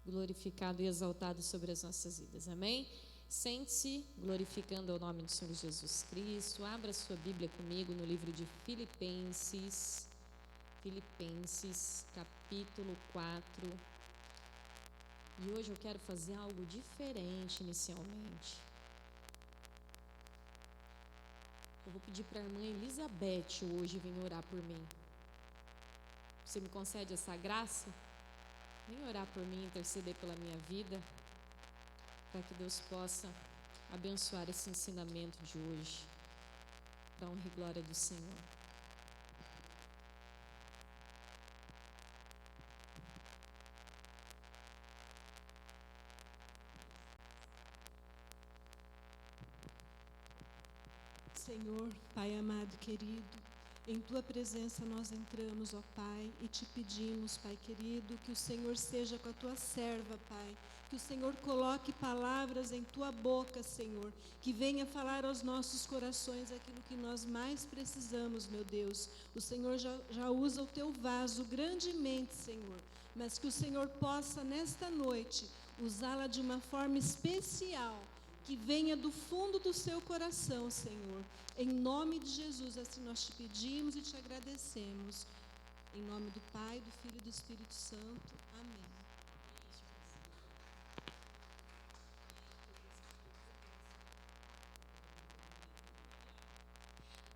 glorificado e exaltado sobre as nossas vidas. Amém? Sente-se glorificando o nome do Senhor Jesus Cristo. Abra sua Bíblia comigo no livro de Filipenses, capítulo 4. E hoje eu quero fazer algo diferente inicialmente. Eu vou pedir para a irmã Elizabeth hoje vir orar por mim. Você me concede essa graça? Vem orar por mim, interceder pela minha vida, para que Deus possa abençoar esse ensinamento de hoje, para a honra e glória do Senhor. Senhor, Pai amado e querido, em Tua presença nós entramos, ó Pai, e te pedimos, Pai querido, que o Senhor seja com a Tua serva, Pai, que o Senhor coloque palavras em Tua boca, Senhor, que venha falar aos nossos corações aquilo que nós mais precisamos, meu Deus. O Senhor já usa o Teu vaso grandemente, Senhor, mas que o Senhor possa, nesta noite, usá-la de uma forma especial, que venha do fundo do seu coração, Senhor. Em nome de Jesus, assim nós te pedimos e te agradecemos. Em nome do Pai, do Filho e do Espírito Santo. Amém.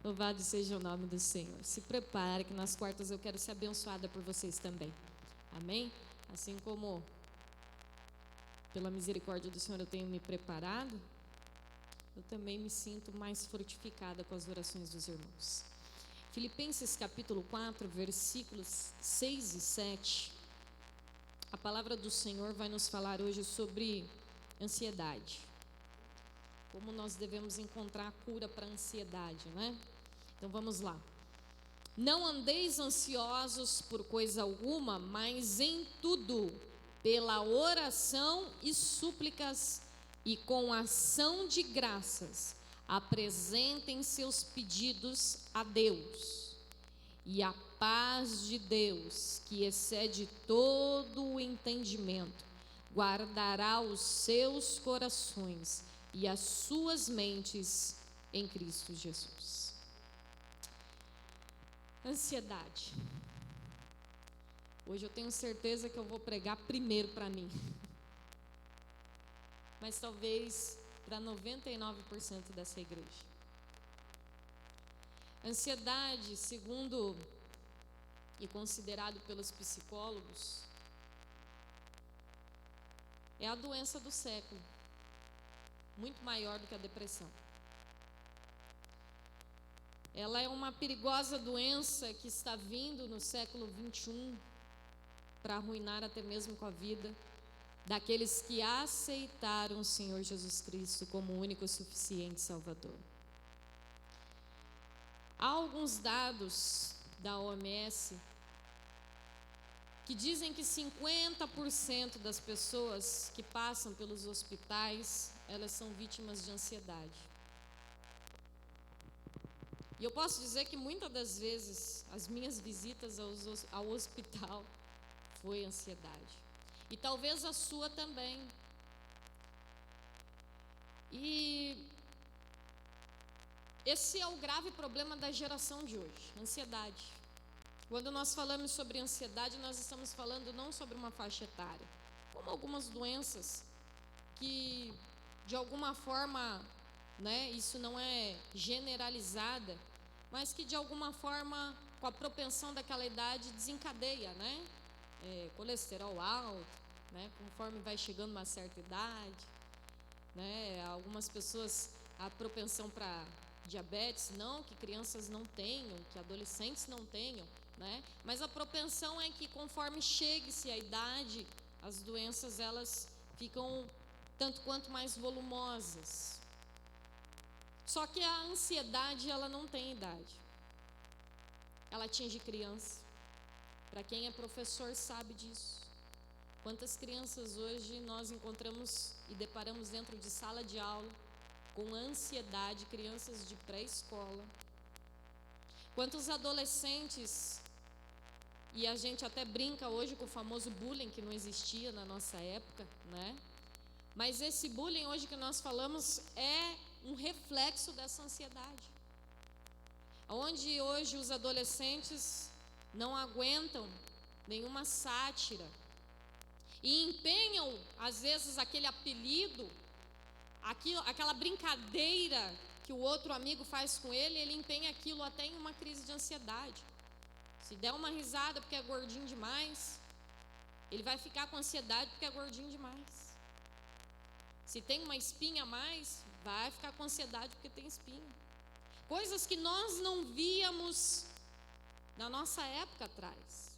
Louvado seja o nome do Senhor. Se prepare que nas quartas eu quero ser abençoada por vocês também. Amém? Assim como pela misericórdia do Senhor eu tenho me preparado, eu também me sinto mais fortificada com as orações dos irmãos. Filipenses capítulo 4, versículos 6 e 7. A palavra do Senhor vai nos falar hoje sobre ansiedade. Como nós devemos encontrar a cura para a ansiedade, né? Então vamos lá. Não andeis ansiosos por coisa alguma, mas em tudo, pela oração e súplicas e com ação de graças, apresentem seus pedidos a Deus. E a paz de Deus, que excede todo o entendimento, guardará os seus corações e as suas mentes em Cristo Jesus. Ansiedade. Hoje eu tenho certeza que eu vou pregar primeiro para mim, mas talvez para 99% dessa igreja. Ansiedade, segundo e considerado pelos psicólogos, é a doença do século, muito maior do que a depressão. Ela é uma perigosa doença que está vindo no século 21 para arruinar até mesmo com a vida daqueles que aceitaram o Senhor Jesus Cristo como o único e suficiente Salvador. Há alguns dados da OMS que dizem que 50% das pessoas que passam pelos hospitais, elas são vítimas de ansiedade. E eu posso dizer que muitas das vezes as minhas visitas ao hospital foi ansiedade. E talvez a sua também. E esse é o grave problema da geração de hoje, ansiedade. Quando nós falamos sobre ansiedade, nós estamos falando não sobre uma faixa etária, como algumas doenças que, de alguma forma, né, isso não é generalizada, mas que de alguma forma, com a propensão daquela idade, desencadeia, né? Colesterol alto, né, conforme vai chegando uma certa idade, né? Algumas pessoas, a propensão para diabetes, não que crianças não tenham, que adolescentes não tenham, né? Mas a propensão é que conforme chegue-se a idade, as doenças elas ficam tanto quanto mais volumosas. Só que a ansiedade ela não tem idade. Ela atinge criança. Para quem é professor sabe disso. Quantas crianças hoje nós encontramos e deparamos dentro de sala de aula com ansiedade, crianças de pré-escola. Quantos adolescentes e a gente até brinca hoje com o famoso bullying que não existia na nossa época, né? Mas esse bullying hoje que nós falamos é um reflexo dessa ansiedade. Onde hoje os adolescentes não aguentam nenhuma sátira e empenham, às vezes, aquele apelido, aquela brincadeira que o outro amigo faz com ele, ele empenha aquilo até em uma crise de ansiedade. Se der uma risada porque é gordinho demais, ele vai ficar com ansiedade porque é gordinho demais. Se tem uma espinha a mais, vai ficar com ansiedade porque tem espinha. Coisas que nós não víamos na nossa época atrás.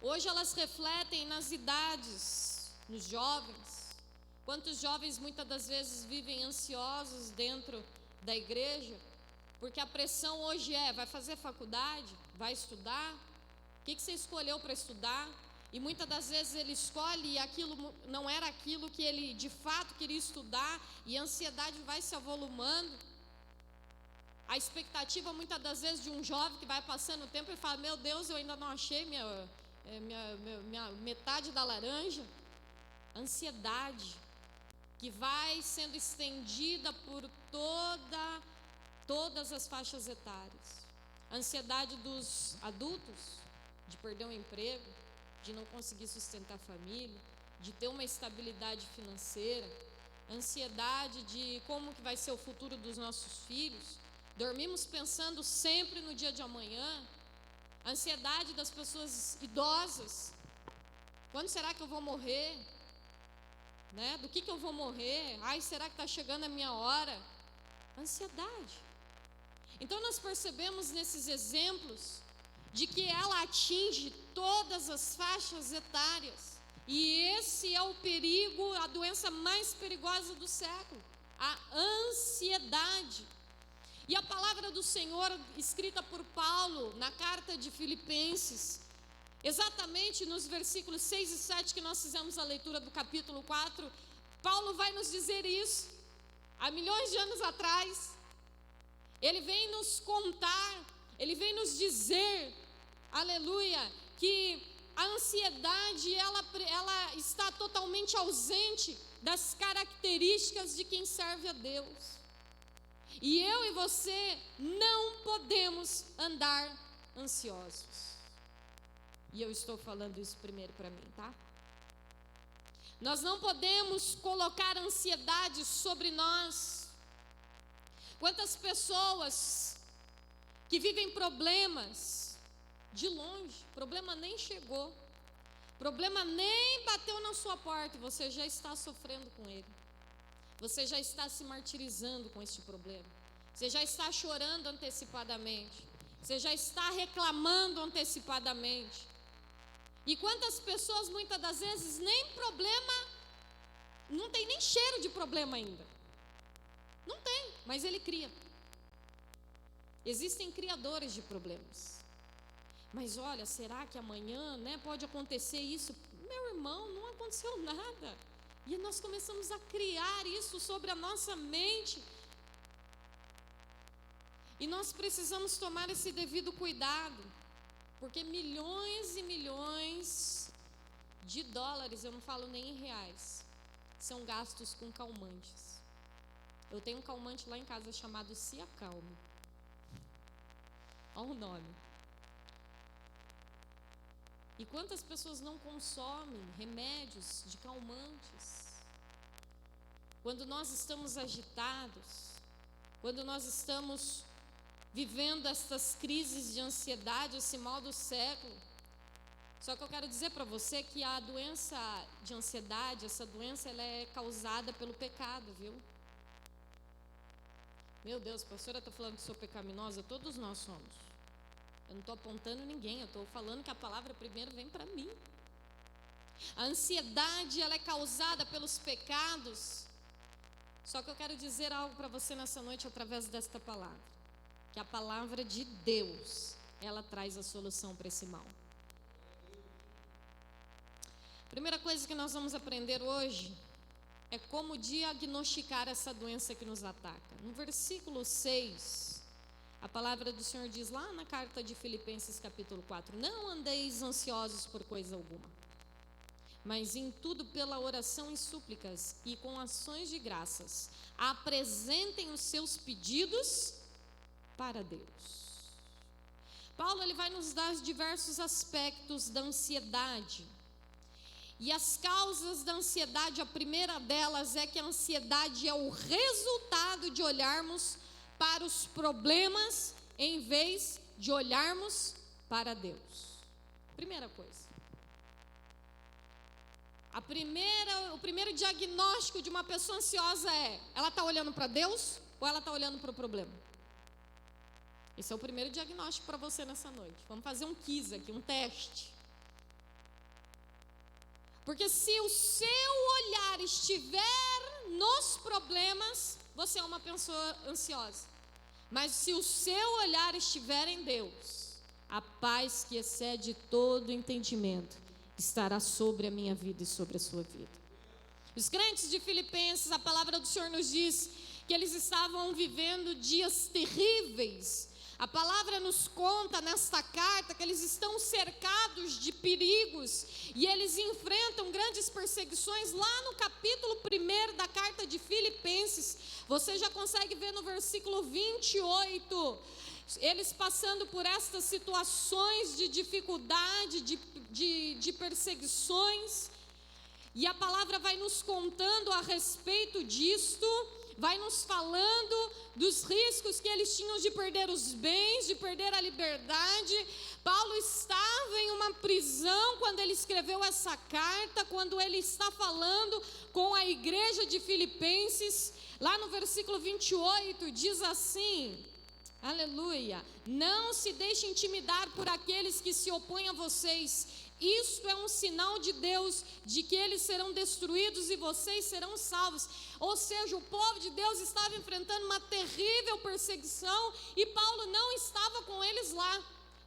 Hoje elas refletem nas idades, nos jovens. Quantos jovens muitas das vezes vivem ansiosos dentro da igreja, porque a pressão hoje vai fazer faculdade, vai estudar, o que você escolheu para estudar? E muitas das vezes ele escolhe e aquilo não era aquilo que ele de fato queria estudar, e a ansiedade vai se avolumando. A expectativa muitas das vezes de um jovem que vai passando o tempo e fala: meu Deus, eu ainda não achei minha metade da laranja. Ansiedade que vai sendo estendida por todas as faixas etárias. Ansiedade dos adultos de perder um emprego, de não conseguir sustentar a família, de ter uma estabilidade financeira. Ansiedade de como que vai ser o futuro dos nossos filhos. Dormimos pensando sempre no dia de amanhã. Ansiedade das pessoas idosas. Quando será que eu vou morrer? Né? Do que eu vou morrer? Ai, será que está chegando a minha hora? Ansiedade. Então nós percebemos nesses exemplos de que ela atinge todas as faixas etárias. E esse é o perigo, a doença mais perigosa do século, a ansiedade. E a palavra do Senhor, escrita por Paulo na carta de Filipenses, exatamente nos versículos 6 e 7 que nós fizemos a leitura do capítulo 4, Paulo vai nos dizer isso. Há milhões de anos atrás, ele vem nos contar, ele vem nos dizer, aleluia, que a ansiedade, ela está totalmente ausente das características de quem serve a Deus. E eu e você não podemos andar ansiosos. E eu estou falando isso primeiro para mim, tá? Nós não podemos colocar ansiedade sobre nós. Quantas pessoas que vivem problemas de longe, problema nem chegou, problema nem bateu na sua porta, e você já está sofrendo com ele. Você já está se martirizando com este problema. Você já está chorando antecipadamente. Você já está reclamando antecipadamente. E quantas pessoas muitas das vezes nem problema, não tem nem cheiro de problema ainda. Não tem, mas ele cria. Existem criadores de problemas. Mas olha, será que amanhã, pode acontecer isso? Meu irmão, não aconteceu nada. E nós começamos a criar isso sobre a nossa mente. E nós precisamos tomar esse devido cuidado, porque milhões e milhões de dólares, eu não falo nem em reais, são gastos com calmantes. Eu tenho um calmante lá em casa chamado Se Acalme. Olha o nome. E quantas pessoas não consomem remédios de calmantes? Quando nós estamos agitados, quando nós estamos vivendo estas crises de ansiedade, esse mal do século. Só que eu quero dizer para você que a doença de ansiedade, essa doença, ela é causada pelo pecado, viu? Meu Deus, a pastora está falando que sou pecaminosa, todos nós somos. Eu não estou apontando ninguém, eu estou falando que a palavra primeiro vem para mim. A ansiedade, ela é causada pelos pecados. Só que eu quero dizer algo para você nessa noite através desta palavra. Que a palavra de Deus, ela traz a solução para esse mal. A primeira coisa que nós vamos aprender hoje é como diagnosticar essa doença que nos ataca. No versículo 6, A palavra do Senhor diz lá na carta de Filipenses capítulo 4, não andeis ansiosos por coisa alguma, mas em tudo pela oração e súplicas e com ações de graças, apresentem os seus pedidos para Deus. Paulo ele vai nos dar diversos aspectos da ansiedade. E as causas da ansiedade, a primeira delas é que a ansiedade é o resultado de olharmos para os problemas em vez de olharmos para Deus. Primeira coisa. O primeiro diagnóstico de uma pessoa ansiosa é: ela está olhando para Deus ou ela está olhando para o problema? Esse é o primeiro diagnóstico para você nessa noite. Vamos fazer um quiz aqui, um teste. Porque se o seu olhar estiver nos problemas, você é uma pessoa ansiosa. Mas se o seu olhar estiver em Deus, a paz que excede todo entendimento estará sobre a minha vida e sobre a sua vida. Os crentes de Filipenses, a palavra do Senhor nos diz que eles estavam vivendo dias terríveis. A palavra nos conta nesta carta que eles estão cercados de perigos e eles enfrentam grandes perseguições. Lá no capítulo 1 da carta de Filipenses, você já consegue ver no versículo 28, eles passando por estas situações de dificuldade, de perseguições, e a palavra vai nos contando a respeito disto, vai nos falando dos riscos que eles tinham de perder os bens, de perder a liberdade. Paulo estava em uma prisão quando ele escreveu essa carta, quando ele está falando com a igreja de Filipenses. Lá no versículo 28 diz assim, aleluia: não se deixe intimidar por aqueles que se opõem a vocês. Isto é um sinal de Deus, de que eles serão destruídos e vocês serão salvos. Ou seja, o povo de Deus estava enfrentando uma terrível perseguição e Paulo não estava com eles lá.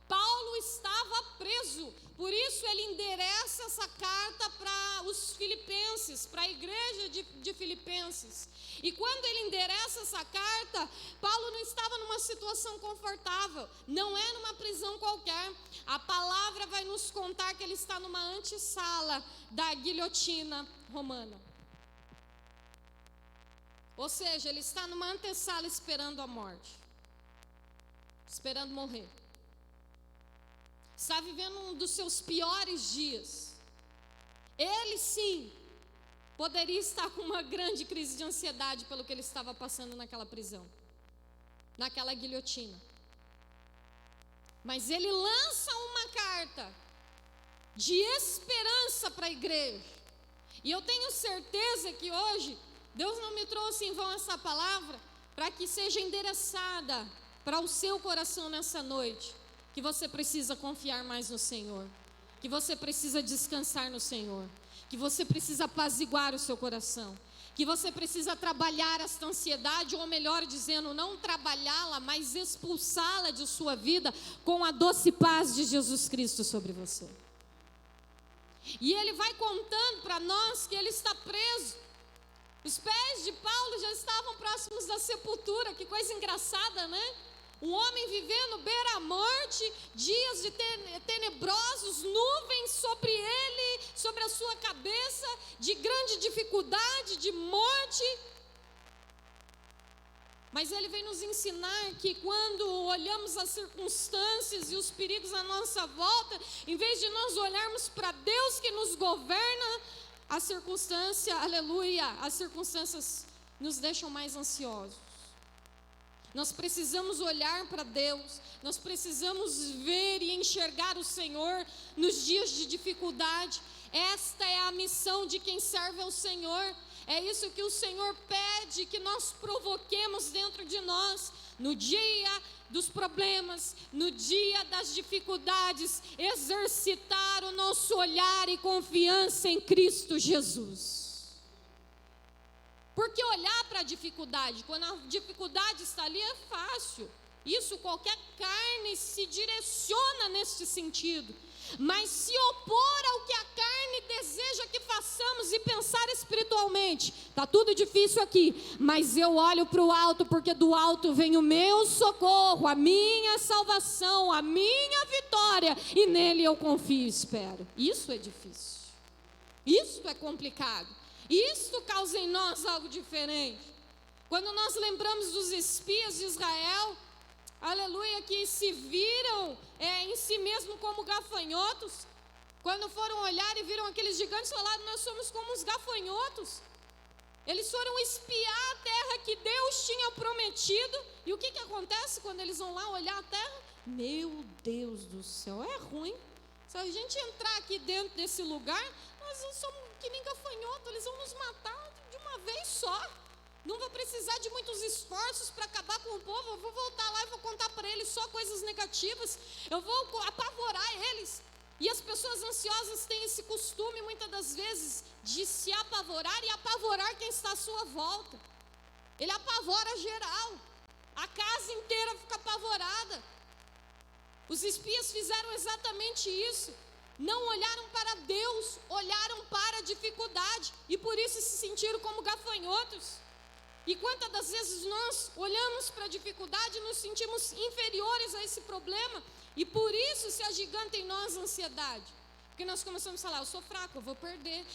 Paulo estava preso, por isso ele endereça essa carta para os filipenses, para a igreja de Filipenses. E quando ele endereça essa carta, Paulo não estava numa situação confortável, não é numa prisão qualquer. A palavra vai nos contar que ele está numa antessala da guilhotina romana. Ou seja, ele está numa antessala esperando a morte, esperando morrer. Está vivendo um dos seus piores dias. Ele sim poderia estar com uma grande crise de ansiedade pelo que ele estava passando naquela prisão, naquela guilhotina. Mas ele lança uma carta de esperança para a igreja. E eu tenho certeza que hoje Deus não me trouxe em vão essa palavra para que seja endereçada para o seu coração nessa noite. Que você precisa confiar mais no Senhor, que você precisa descansar no Senhor, que você precisa apaziguar o seu coração, que você precisa trabalhar esta ansiedade, ou melhor dizendo, não trabalhá-la, mas expulsá-la de sua vida com a doce paz de Jesus Cristo sobre você. E ele vai contando para nós que ele está preso. Os pés de Paulo já estavam próximos da sepultura, que coisa engraçada, né? Um homem vivendo beira a morte, dias de tenebrosos, nuvens sobre ele, sobre a sua cabeça, de grande dificuldade, de morte. Mas ele vem nos ensinar que quando olhamos as circunstâncias e os perigos à nossa volta, em vez de nós olharmos para Deus que nos governa, a circunstância, aleluia, as circunstâncias nos deixam mais ansiosos. Nós precisamos olhar para Deus, nós precisamos ver e enxergar o Senhor nos dias de dificuldade. Esta é a missão de quem serve ao Senhor. É isso que o Senhor pede que nós provoquemos dentro de nós. No dia dos problemas, no dia das dificuldades, exercitar o nosso olhar e confiança em Cristo Jesus. Porque olhar para a dificuldade, quando a dificuldade está ali, é fácil. Isso, qualquer carne se direciona neste sentido. Mas se opor ao que a carne deseja que façamos e pensar espiritualmente, atualmente, está tudo difícil aqui, mas eu olho para o alto, porque do alto vem o meu socorro, a minha salvação, a minha vitória, e nele eu confio e espero. Isso é difícil, isso é complicado, isso causa em nós algo diferente. Quando nós lembramos dos espias de Israel, aleluia, que se viram em si mesmo como gafanhotos, quando foram olhar e viram aqueles gigantes, falaram: nós somos como os gafanhotos. Eles foram espiar a terra que Deus tinha prometido. E o que acontece quando eles vão lá olhar a terra? Meu Deus do céu, é ruim. Se a gente entrar aqui dentro desse lugar, nós somos que nem gafanhoto, eles vão nos matar de uma vez só. Não vou precisar de muitos esforços para acabar com o povo. Eu vou voltar lá e vou contar para eles só coisas negativas. Eu vou apavorar eles. E as pessoas ansiosas têm esse costume, muitas das vezes, de se apavorar e apavorar quem está à sua volta. Ele apavora geral. A casa inteira fica apavorada. Os espias fizeram exatamente isso. Não olharam para Deus, olharam para a dificuldade. E por isso se sentiram como gafanhotos. E quantas das vezes nós olhamos para a dificuldade e nos sentimos inferiores a esse problema, e por isso se agiganta em nós a ansiedade. Porque nós começamos a falar: eu sou fraco, eu vou perder,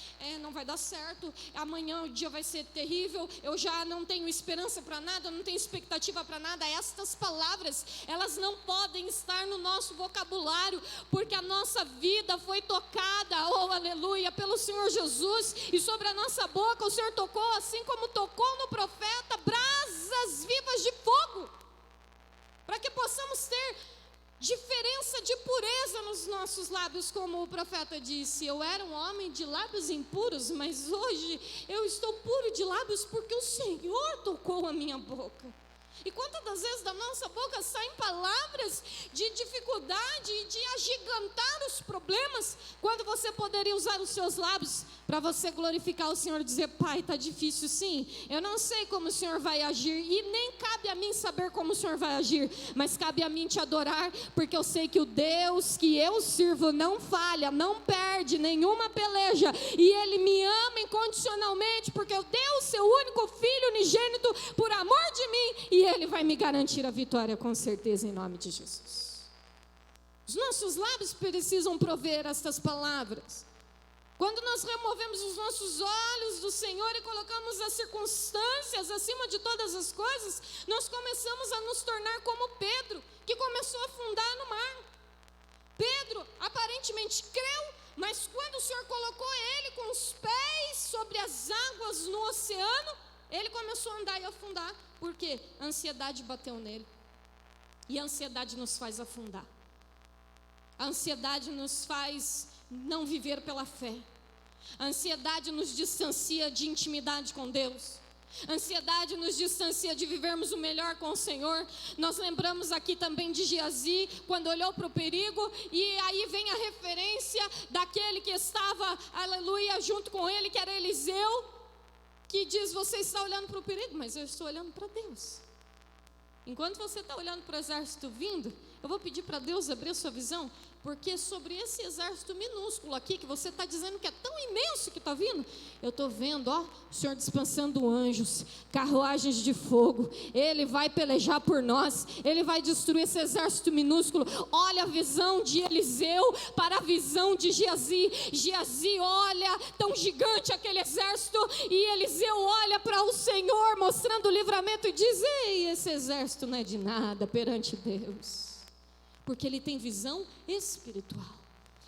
não vai dar certo, amanhã o dia vai ser terrível, eu já não tenho esperança para nada, eu não tenho expectativa para nada. Estas palavras, elas não podem estar no nosso vocabulário, porque a nossa vida foi tocada, oh aleluia, pelo Senhor Jesus, e sobre a nossa boca o Senhor tocou, assim como tocou no profeta, brasas vivas de fogo, para que possamos ter diferença de pureza nos nossos lábios, como o profeta disse: eu era um homem de lábios impuros, mas hoje eu estou puro de lábios porque o Senhor tocou a minha boca. E quantas das vezes da nossa boca saem palavras de dificuldade e de agigantar os problemas, quando você poderia usar os seus lábios para você glorificar o Senhor e dizer: Pai, está difícil sim, eu não sei como o Senhor vai agir, e nem cabe a mim saber como o Senhor vai agir, mas cabe a mim te adorar, porque eu sei que o Deus que eu sirvo não falha, não perde nenhuma peleja, e Ele me ama incondicionalmente, porque eu dei o seu único Filho unigênito por amor de mim, e Ele vai me garantir a vitória com certeza, em nome de Jesus. Os nossos lábios precisam prover estas palavras. Quando nós removemos os nossos olhos do Senhor e colocamos as circunstâncias acima de todas as coisas, nós começamos a nos tornar como Pedro, que começou a afundar no mar. Pedro aparentemente creu, mas quando o Senhor colocou ele com os pés sobre as águas no oceano, ele começou a andar e afundar. Por quê? A ansiedade bateu nele. E a ansiedade nos faz afundar. A ansiedade nos faz não viver pela fé. A ansiedade nos distancia de intimidade com Deus. A ansiedade nos distancia de vivermos o melhor com o Senhor. Nós lembramos aqui também de Geazi, quando olhou para o perigo, e aí vem a referência daquele que estava, aleluia, junto com ele, que era Eliseu, que diz: você está olhando para o perigo, mas eu estou olhando para Deus. Enquanto você está olhando para o exército vindo, eu vou pedir para Deus abrir a sua visão, porque sobre esse exército minúsculo aqui, que você está dizendo que é tão imenso que está vindo, eu estou vendo, ó, o Senhor dispensando anjos, carruagens de fogo. Ele vai pelejar por nós, Ele vai destruir esse exército minúsculo. Olha a visão de Eliseu para a visão de Geazi. Geazi olha, tão gigante aquele exército, e Eliseu olha para o Senhor, mostrando o livramento, e diz: ei, esse exército não é de nada perante Deus. Porque ele tem visão espiritual.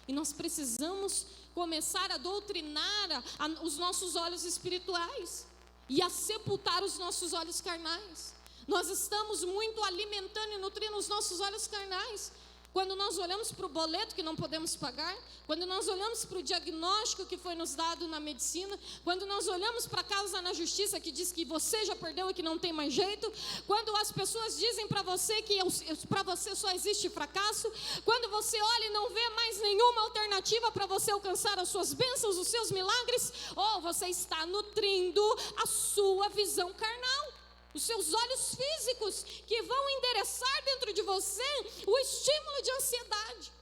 E nós precisamos começar a doutrinar os nossos olhos espirituais e a sepultar os nossos olhos carnais. Nós estamos muito alimentando e nutrindo os nossos olhos carnais. Quando nós olhamos para o boleto que não podemos pagar, quando nós olhamos para o diagnóstico que foi nos dado na medicina, quando nós olhamos para a causa na justiça que diz que você já perdeu e que não tem mais jeito, quando as pessoas dizem para você que para você só existe fracasso, quando você olha e não vê mais nenhuma alternativa para você alcançar as suas bênçãos, os seus milagres, ou você está nutrindo a sua visão carnal. Os seus olhos físicos, que vão endereçar dentro de você o estímulo de ansiedade.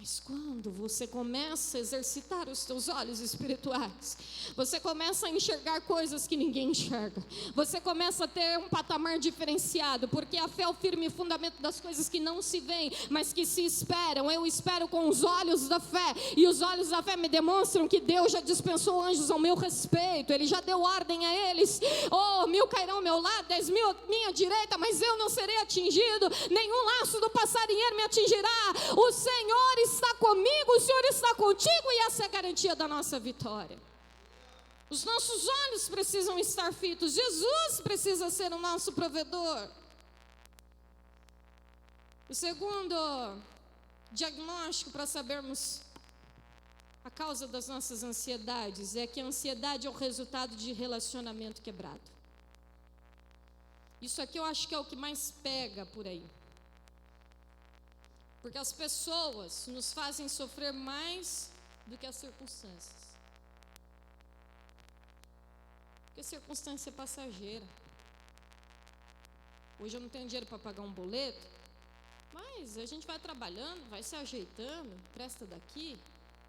Mas quando você começa a exercitar os teus olhos espirituais, você começa a enxergar coisas que ninguém enxerga. Você começa a ter um patamar diferenciado, porque a fé é o firme fundamento das coisas que não se veem, mas que se esperam. Eu espero com os olhos da fé, e os olhos da fé me demonstram que Deus já dispensou anjos ao meu respeito. Ele já deu ordem a eles: 1000 cairão ao meu lado, 10.000 à minha direita, mas eu não serei atingido. Nenhum laço do passarinheiro me atingirá. O Senhor está comigo, o Senhor está contigo, e essa é a garantia da nossa vitória. Os nossos olhos precisam estar fitos. Jesus precisa ser o nosso provedor. O segundo diagnóstico para sabermos a causa das nossas ansiedades é que a ansiedade é o resultado de relacionamento quebrado. Isso aqui eu acho que é o que mais pega por aí. Porque as pessoas nos fazem sofrer mais do que as circunstâncias. Porque a circunstância é passageira. Hoje eu não tenho dinheiro para pagar um boleto, mas a gente vai trabalhando, vai se ajeitando, presta daqui,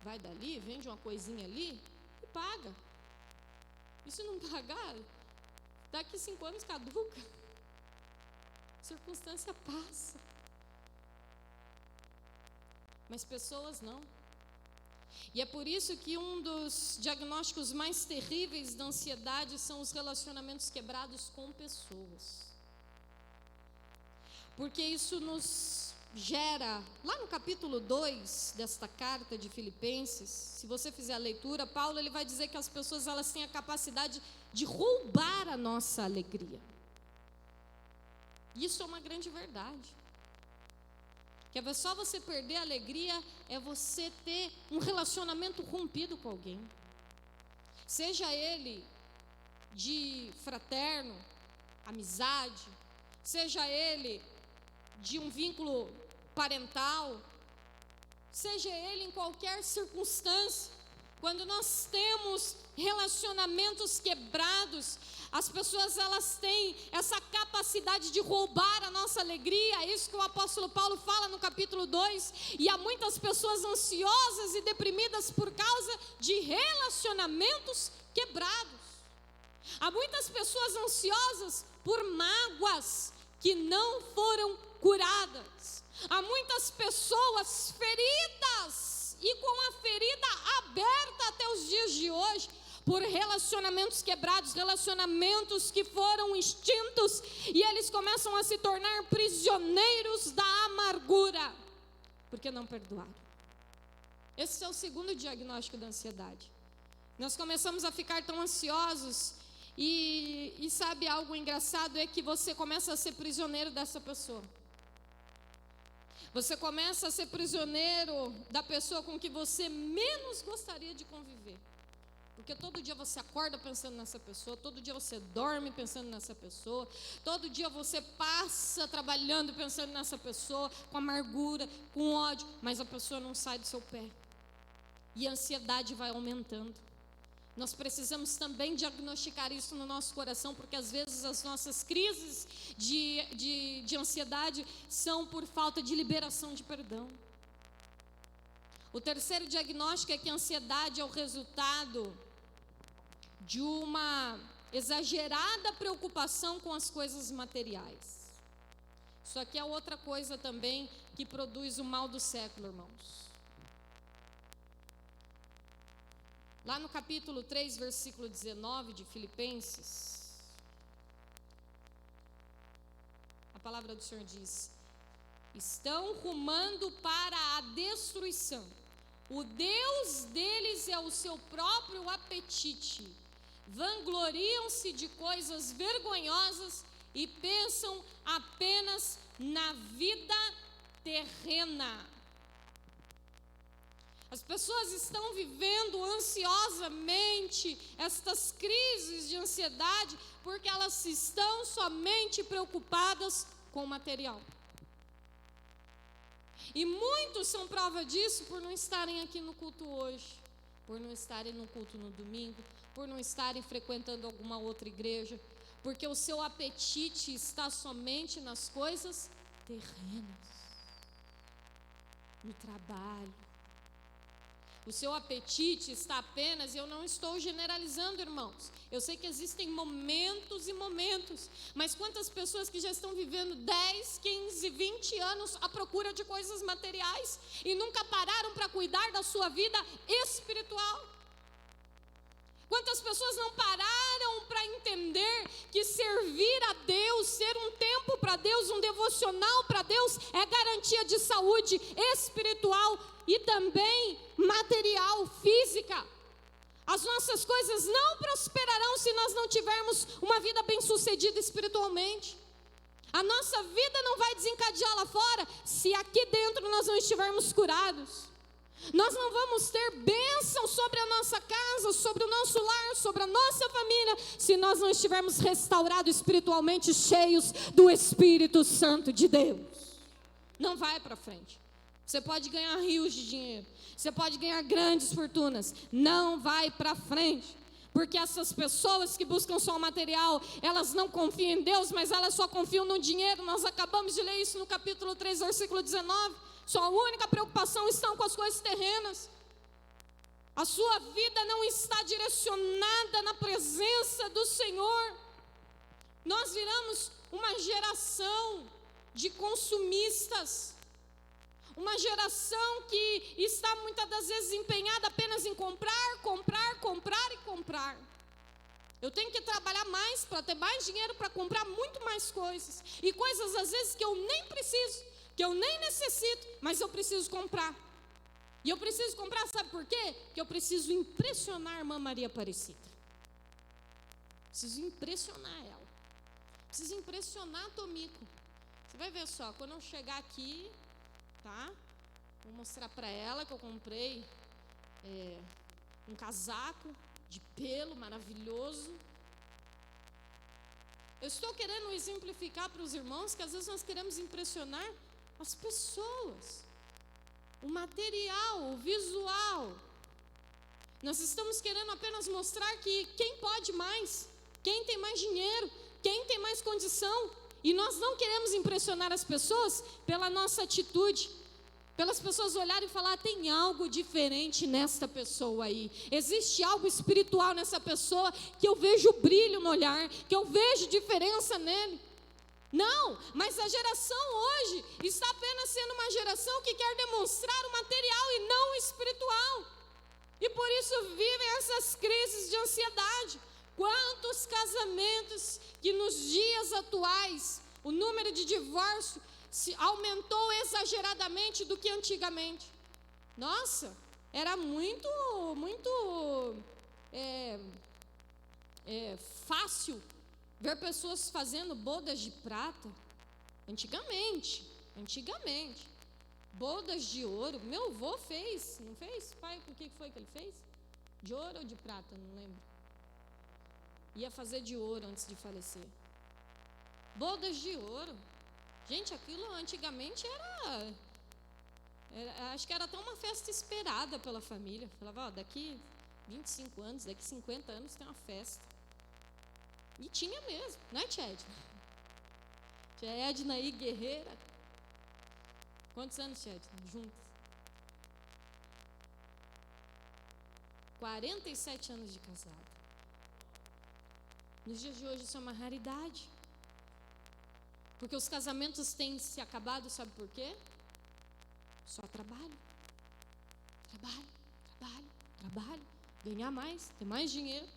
vai dali, vende uma coisinha ali e paga. E se não pagar, daqui 5 anos caduca. A circunstância passa. Mas pessoas não. E é por isso que um dos diagnósticos mais terríveis da ansiedade são os relacionamentos quebrados com pessoas. Porque isso nos gera, lá no capítulo 2 desta carta de Filipenses, se você fizer a leitura, Paulo ele vai dizer que as pessoas elas têm a capacidade de roubar a nossa alegria. Isso é uma grande verdade. Que é só você perder a alegria, é você ter um relacionamento rompido com alguém. Seja ele de fraterno, amizade, seja ele de um vínculo parental, seja ele em qualquer circunstância. Quando nós temos relacionamentos quebrados, as pessoas elas têm essa capacidade de roubar a nossa alegria. É isso que o apóstolo Paulo fala no capítulo 2. E há muitas pessoas ansiosas e deprimidas por causa de relacionamentos quebrados. Há muitas pessoas ansiosas por mágoas que não foram curadas. Há muitas pessoas feridas e com a ferida aberta até os dias de hoje, por relacionamentos quebrados, relacionamentos que foram extintos, e eles começam a se tornar prisioneiros da amargura, porque não perdoaram. Esse é o segundo diagnóstico da ansiedade. Nós começamos a ficar tão ansiosos, e sabe algo engraçado, é que você começa a ser prisioneiro dessa pessoa. Você começa a ser prisioneiro da pessoa com que você menos gostaria de conviver. Porque todo dia você acorda pensando nessa pessoa, todo dia você dorme pensando nessa pessoa, todo dia você passa trabalhando pensando nessa pessoa, com amargura, com ódio, mas a pessoa não sai do seu pé. E a ansiedade vai aumentando. Nós precisamos também diagnosticar isso no nosso coração, porque às vezes as nossas crises de ansiedade são por falta de liberação de perdão. O terceiro diagnóstico é que a ansiedade é o resultado de uma exagerada preocupação com as coisas materiais. Isso aqui é outra coisa também que produz o mal do século, irmãos. Lá no capítulo 3, versículo 19 de Filipenses, a palavra do Senhor diz: estão rumando para a destruição. O Deus deles é o seu próprio apetite. Vangloriam-se de coisas vergonhosas e pensam apenas na vida terrena. As pessoas estão vivendo ansiosamente estas crises de ansiedade porque elas estão somente preocupadas com o material. E muitos são prova disso por não estarem aqui no culto hoje, por não estarem no culto no domingo, por não estarem frequentando alguma outra igreja, porque o seu apetite está somente nas coisas terrenas. no trabalho. O seu apetite está apenas, eu não estou generalizando, irmãos. Eu sei que existem momentos e momentos, mas quantas pessoas que já estão vivendo 10, 15, 20 anos à procura de coisas materiais e nunca pararam para cuidar da sua vida espiritual? Quantas pessoas não pararam para entender que servir a Deus, ser um tempo para Deus, um devocional para Deus, é garantia de saúde espiritual e também material, física. As nossas coisas não prosperarão se nós não tivermos uma vida bem-sucedida espiritualmente. A nossa vida não vai desencadear lá fora se aqui dentro nós não estivermos curados. Nós não vamos ter bênção sobre a nossa casa, sobre o nosso lar, sobre a nossa família, se nós não estivermos restaurados espiritualmente, cheios do Espírito Santo de Deus. Não vai para frente. Você pode ganhar rios de dinheiro, você pode ganhar grandes fortunas, não vai para frente. Porque essas pessoas que buscam só o material, elas não confiam em Deus, mas elas só confiam no dinheiro. Nós acabamos de ler isso no capítulo 3, versículo 19. Sua única preocupação está com as coisas terrenas. A sua vida não está direcionada na presença do Senhor. Nós viramos uma geração de consumistas. Uma geração que está muitas das vezes empenhada apenas em comprar, comprar, comprar e comprar. Eu tenho que trabalhar mais para ter mais dinheiro para comprar muito mais coisas. E coisas às vezes que eu nem preciso, que eu nem necessito, mas eu preciso comprar. E eu preciso comprar, sabe por quê? Porque eu preciso impressionar a irmã Maria Aparecida. Preciso impressionar ela. Preciso impressionar a Tomico. Você vai ver só, quando eu chegar aqui, tá? Vou mostrar para ela que eu comprei um casaco de pelo maravilhoso. Eu estou querendo exemplificar para os irmãos que às vezes nós queremos impressionar as pessoas, o material, o visual. Nós estamos querendo apenas mostrar que quem pode mais, quem tem mais dinheiro, quem tem mais condição. E nós não queremos impressionar as pessoas pela nossa atitude, pelas pessoas olharem e falar, tem algo diferente nesta pessoa aí, existe algo espiritual nessa pessoa, que eu vejo brilho no olhar, que eu vejo diferença nele. Não, mas a geração hoje está apenas sendo uma geração que quer demonstrar o material e não o espiritual. E por isso vivem essas crises de ansiedade. Quantos casamentos que nos dias atuais, o número de divórcio aumentou exageradamente do que antigamente. Nossa, era muito fácil ver pessoas fazendo bodas de prata. Antigamente. Bodas de ouro. Meu avô fez, não fez? Pai, o que foi que ele fez? De ouro ou de prata? Não lembro. Ia fazer de ouro antes de falecer. Bodas de ouro. Gente, aquilo antigamente era acho que era até uma festa esperada pela família. Falava, ó, daqui 25 anos, daqui 50 anos tem uma festa. E tinha mesmo, não é, tia Edna? Tia Edna aí, guerreira. Quantos anos, tia Edna, juntos? 47 anos de casado. Nos dias de hoje isso é uma raridade. Porque os casamentos têm se acabado, sabe por quê? Só trabalho. Ganhar mais, ter mais dinheiro.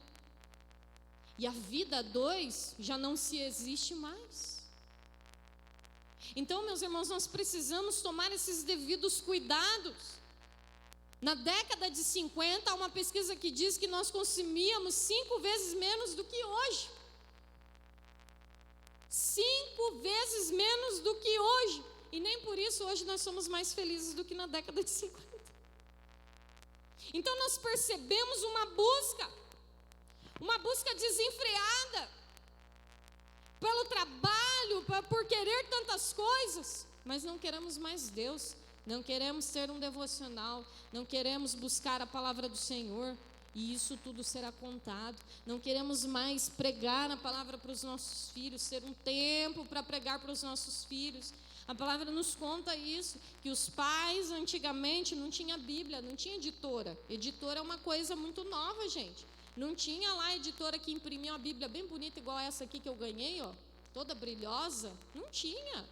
E a vida a dois já não se existe mais. Então, meus irmãos, nós precisamos tomar esses devidos cuidados. Na década de 50, há uma pesquisa que diz que nós consumíamos 5 vezes menos do que hoje. 5 vezes menos do que hoje. E nem por isso hoje nós somos mais felizes do que na década de 50. Então nós percebemos uma busca desenfreada pelo trabalho, por querer tantas coisas, mas não queremos mais Deus, não queremos ter um devocional, não queremos buscar a palavra do Senhor. E isso tudo será contado. Não queremos mais pregar a palavra para os nossos filhos, ter um tempo para pregar para os nossos filhos. A palavra nos conta isso, que os pais antigamente não tinham Bíblia, não tinha editora. Editora é uma coisa muito nova, gente. Não tinha lá editora que imprimia uma Bíblia bem bonita, igual essa aqui que eu ganhei, ó, toda brilhosa. Não tinha.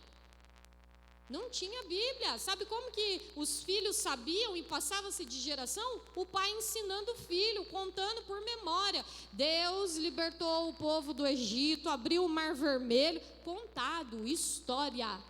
Não tinha Bíblia. Sabe como que os filhos sabiam e passava-se de geração? O pai ensinando o filho, contando por memória. Deus libertou o povo do Egito, abriu o Mar Vermelho. Contado, história.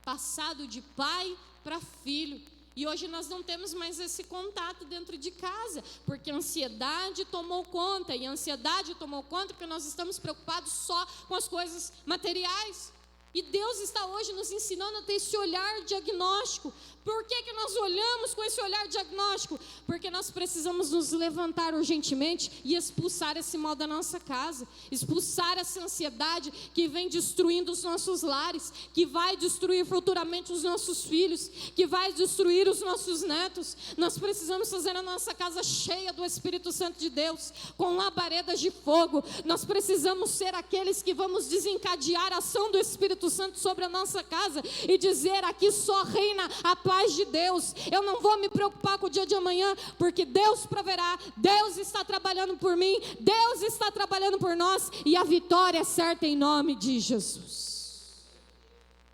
Passado de pai para filho. E hoje nós não temos mais esse contato dentro de casa, porque a ansiedade tomou conta. E a ansiedade tomou conta porque nós estamos preocupados só com as coisas materiais. E Deus está hoje nos ensinando a ter esse olhar diagnóstico. Por que nós olhamos com esse olhar diagnóstico? Porque nós precisamos nos levantar urgentemente e expulsar esse mal da nossa casa. Expulsar essa ansiedade que vem destruindo os nossos lares, que vai destruir futuramente os nossos filhos, que vai destruir os nossos netos. Nós precisamos fazer a nossa casa cheia do Espírito Santo de Deus, com labaredas de fogo. Nós precisamos ser aqueles que vamos desencadear a ação do Espírito Santo sobre a nossa casa e dizer: aqui só reina a paz de Deus. Eu não vou me preocupar com o dia de amanhã, porque Deus proverá, Deus está trabalhando por mim, Deus está trabalhando por nós, e a vitória é certa em nome de Jesus.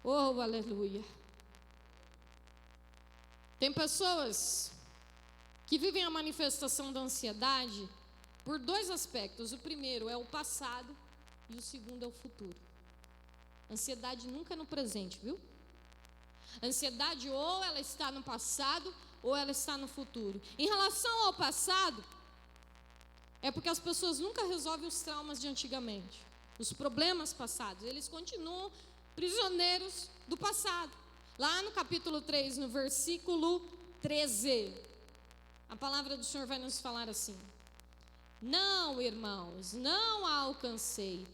Oh, aleluia. Tem pessoas que vivem a manifestação da ansiedade por dois aspectos. O primeiro é o passado e o segundo é o futuro. Ansiedade nunca é no presente, viu? Ansiedade ou ela está no passado ou ela está no futuro. Em relação ao passado, é porque as pessoas nunca resolvem os traumas de antigamente, os problemas passados. Eles continuam prisioneiros do passado. Lá no capítulo 3, no versículo 13, a palavra do Senhor vai nos falar assim: não, irmãos, não a alcancei,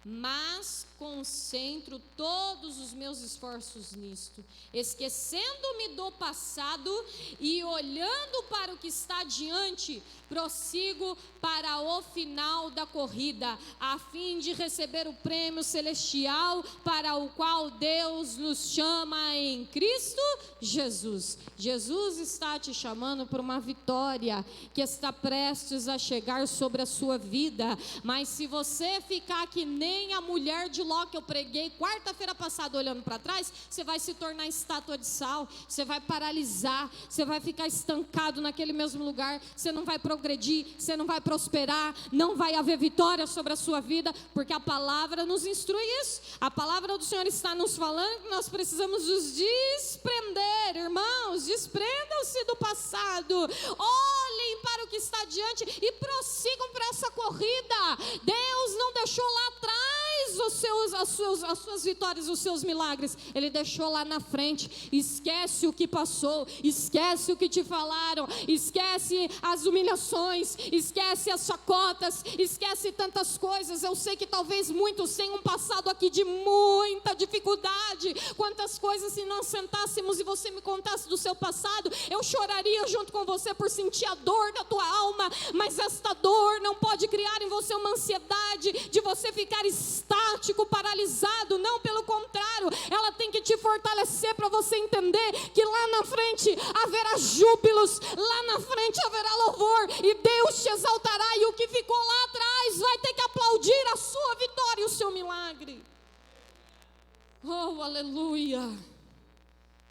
mas concentro todos os meus esforços nisto, esquecendo-me do passado e olhando para o que está adiante, prossigo para o final da corrida, a fim de receber o prêmio celestial para o qual Deus nos chama em Cristo Jesus. Jesus está te chamando para uma vitória que está prestes a chegar sobre a sua vida. Mas se você ficar que nem a mulher de Ló que eu preguei quarta-feira passada olhando para trás, você vai se tornar estátua de sal, você vai paralisar, você vai ficar estancado naquele mesmo lugar, você não vai progredir, você não vai prosperar, não vai haver vitória sobre a sua vida, porque a palavra nos instrui isso. A palavra do Senhor está nos falando que nós precisamos nos desprender, irmãos, desprendam-se do passado, olhem para o que está diante e prossigam para essa corrida. Deus não deixou lá atrás as suas vitórias, os seus milagres, Ele deixou lá na frente. Esquece o que passou, esquece o que te falaram, esquece as humilhações, esquece as chacotas, esquece tantas coisas. Eu sei que talvez muitos tenham passado aqui de muita dificuldade. Quantas coisas, se nós sentássemos e você me contasse do seu passado, eu choraria junto com você por sentir a dor da tua alma. Mas esta dor não pode criar em você uma ansiedade de você ficar estático, paralisado. Não, pelo contrário, ela tem que te fortalecer para você entender que lá na frente haverá júbilos, lá na frente haverá louvor e Deus te exaltará, e o que ficou lá atrás vai ter que aplaudir a sua vitória e o seu milagre. Oh, aleluia.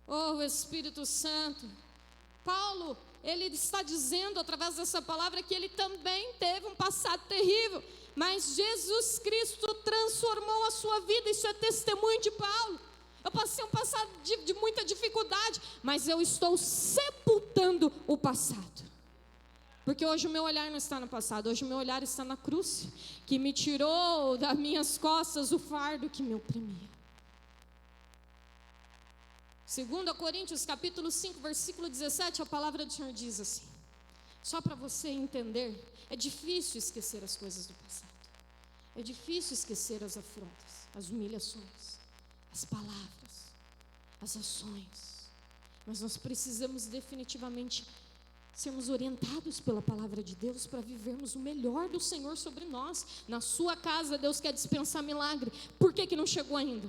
Oh, Espírito Santo. Paulo, ele está dizendo através dessa palavra que ele também teve um passado terrível, mas Jesus Cristo transformou a sua vida. Isso é testemunho de Paulo. Eu passei um passado de muita dificuldade, mas eu estou sepultando o passado, porque hoje o meu olhar não está no passado, hoje o meu olhar está na cruz, que me tirou das minhas costas o fardo que me oprimia. 2 Coríntios capítulo 5, versículo 17, a palavra do Senhor diz assim, só para você entender, é difícil esquecer as coisas do passado, é difícil esquecer as afrontas, as humilhações, as palavras, as ações, mas nós precisamos definitivamente sermos orientados pela palavra de Deus para vivermos o melhor do Senhor sobre nós. Na sua casa, Deus quer dispensar milagre. Por que não chegou ainda?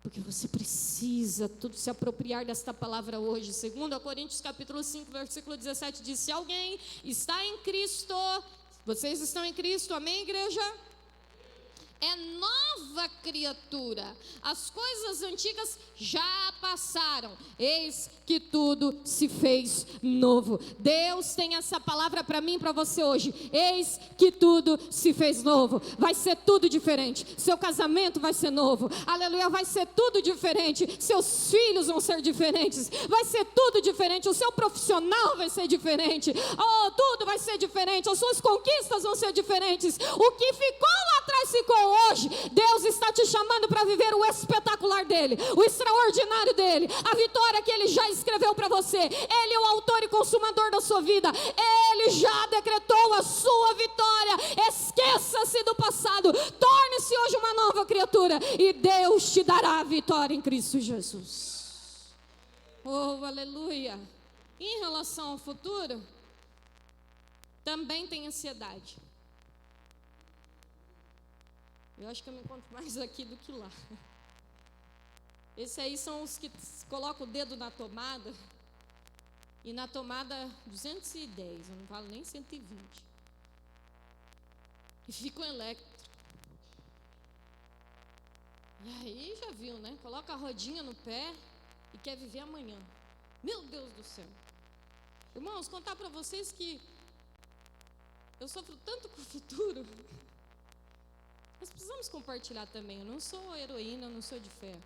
Porque você precisa tudo se apropriar desta palavra hoje. 2 Coríntios capítulo 5, versículo 17 diz: se alguém está em Cristo, vocês estão em Cristo, amém, igreja? É nova criatura, as coisas antigas já passaram, eis que tudo se fez novo. Deus tem essa palavra para mim e para você hoje: eis que tudo se fez novo. Vai ser tudo diferente, seu casamento vai ser novo, aleluia, vai ser tudo diferente, seus filhos vão ser diferentes, vai ser tudo diferente, o seu profissional vai ser diferente, oh, tudo vai ser diferente, as suas conquistas vão ser diferentes. O que ficou lá atrás ficou. Hoje, Deus está te chamando para viver o espetacular dele, o extraordinário dele, a vitória que ele já escreveu para você. Ele é o autor e consumador da sua vida, ele já decretou a sua vitória. Esqueça-se do passado, torne-se hoje uma nova criatura e Deus te dará a vitória em Cristo Jesus. Oh, aleluia. Em relação ao futuro, também tem ansiedade. Eu acho que eu me encontro mais aqui do que lá. Esses aí são os que colocam o dedo na tomada, e na tomada 210, eu não falo nem 120. E ficam elétricos. E aí já viu, né? Coloca a rodinha no pé e quer viver amanhã. Meu Deus do céu. Irmãos, contar para vocês que eu sofro tanto com o futuro. Nós precisamos compartilhar também. Eu não sou heroína, eu não sou de ferro.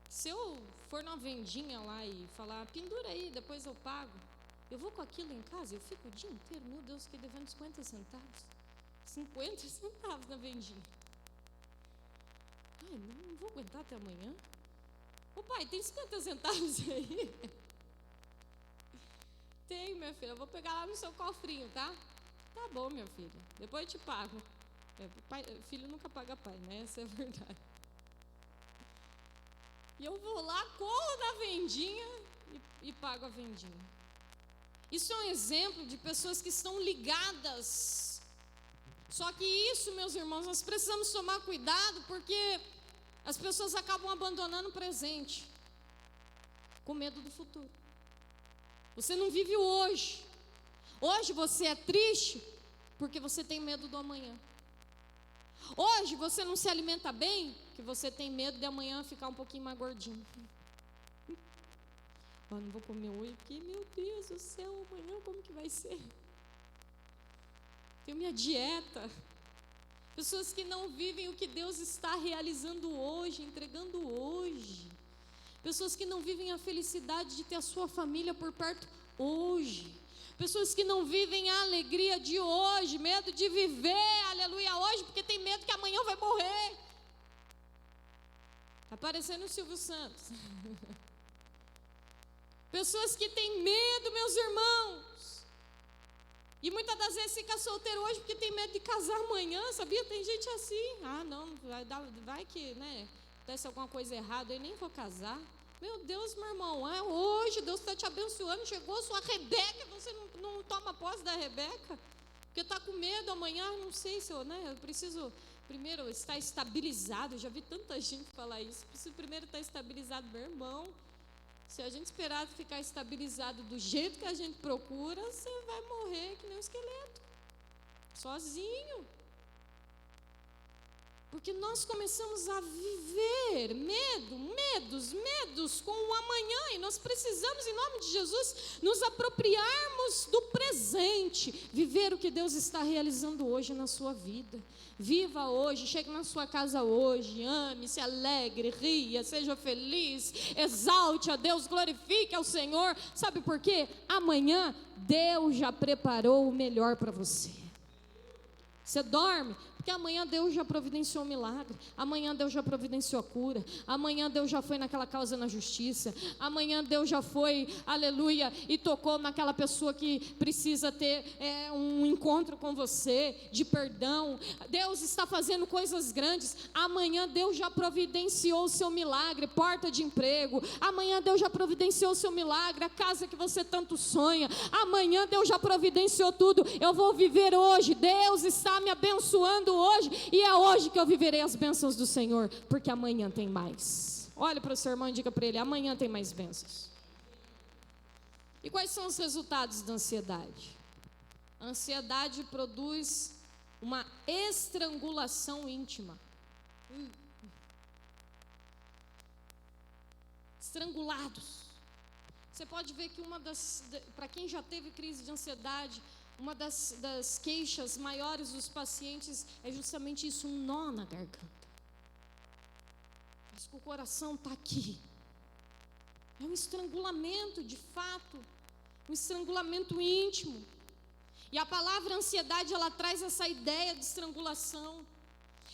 Se eu for numa vendinha lá e falar, pendura aí, depois eu pago, eu vou com aquilo em casa, eu fico o dia inteiro, meu Deus, fiquei devendo 50 centavos. 50 centavos na vendinha. Ai, não vou aguentar até amanhã. Ô pai, tem 50 centavos aí? Tem, minha filha, eu vou pegar lá no seu cofrinho, tá? Tá bom, minha filha, depois eu te pago. Filho nunca paga pai, né? Essa é a verdade. E eu vou lá, corro na vendinha e pago a vendinha. Isso é um exemplo de pessoas que estão ligadas. Só que isso, meus irmãos, nós precisamos tomar cuidado, porque as pessoas acabam abandonando o presente, com medo do futuro. Você não vive o hoje. Hoje você é triste porque você tem medo do amanhã. Hoje você não se alimenta bem porque você tem medo de amanhã ficar um pouquinho mais gordinho. Não vou comer hoje porque, meu Deus do céu, amanhã como que vai ser? Tenho minha dieta. Pessoas que não vivem o que Deus está realizando hoje, entregando hoje. Pessoas que não vivem a felicidade de ter a sua família por perto hoje. Pessoas que não vivem a alegria de hoje, medo de viver, aleluia, hoje, porque tem medo que amanhã vai morrer. Está parecendo o Silvio Santos. Pessoas que têm medo, meus irmãos. E muitas das vezes fica solteiro hoje porque tem medo de casar amanhã, sabia? Tem gente assim. Ah, não, vai que, né, acontece alguma coisa errada, eu nem vou casar. Meu Deus, meu irmão, hoje Deus está te abençoando, chegou a sua Rebeca, você não toma posse da Rebeca, porque está com medo amanhã, não sei se eu, né, eu preciso primeiro estar estabilizado. Eu já vi tanta gente falar isso, preciso primeiro estar estabilizado, meu irmão. Se a gente esperar ficar estabilizado do jeito que a gente procura, você vai morrer que nem um esqueleto, sozinho. Porque nós começamos a viver medos com o amanhã, e nós precisamos, em nome de Jesus, nos apropriarmos do presente, viver o que Deus está realizando hoje na sua vida. Viva hoje, chegue na sua casa hoje, ame, se alegre, ria, seja feliz, exalte a Deus, glorifique ao Senhor. Sabe por quê? Amanhã Deus já preparou o melhor para você. Você dorme Porque amanhã Deus já providenciou um milagre, amanhã Deus já providenciou a cura, amanhã Deus já foi naquela causa na justiça, amanhã Deus já foi, aleluia, e tocou naquela pessoa que precisa ter um encontro com você, de perdão. Deus está fazendo coisas grandes. Amanhã Deus já providenciou o seu milagre, porta de emprego. Amanhã Deus já providenciou o seu milagre, a casa que você tanto sonha. Amanhã Deus já providenciou tudo. Eu vou viver hoje, Deus está me abençoando hoje, e é hoje que eu viverei as bênçãos do Senhor, porque amanhã tem mais. Olha para o seu irmão e diga para ele: amanhã tem mais bênçãos. E quais são os resultados da ansiedade? A ansiedade produz uma estrangulação íntima. Estrangulados. Você pode ver que para quem já teve crise de ansiedade, uma das queixas maiores dos pacientes é justamente isso, um nó na garganta. Mas que o coração está aqui. É um estrangulamento, de fato, um estrangulamento íntimo. E a palavra ansiedade, ela traz essa ideia de estrangulação.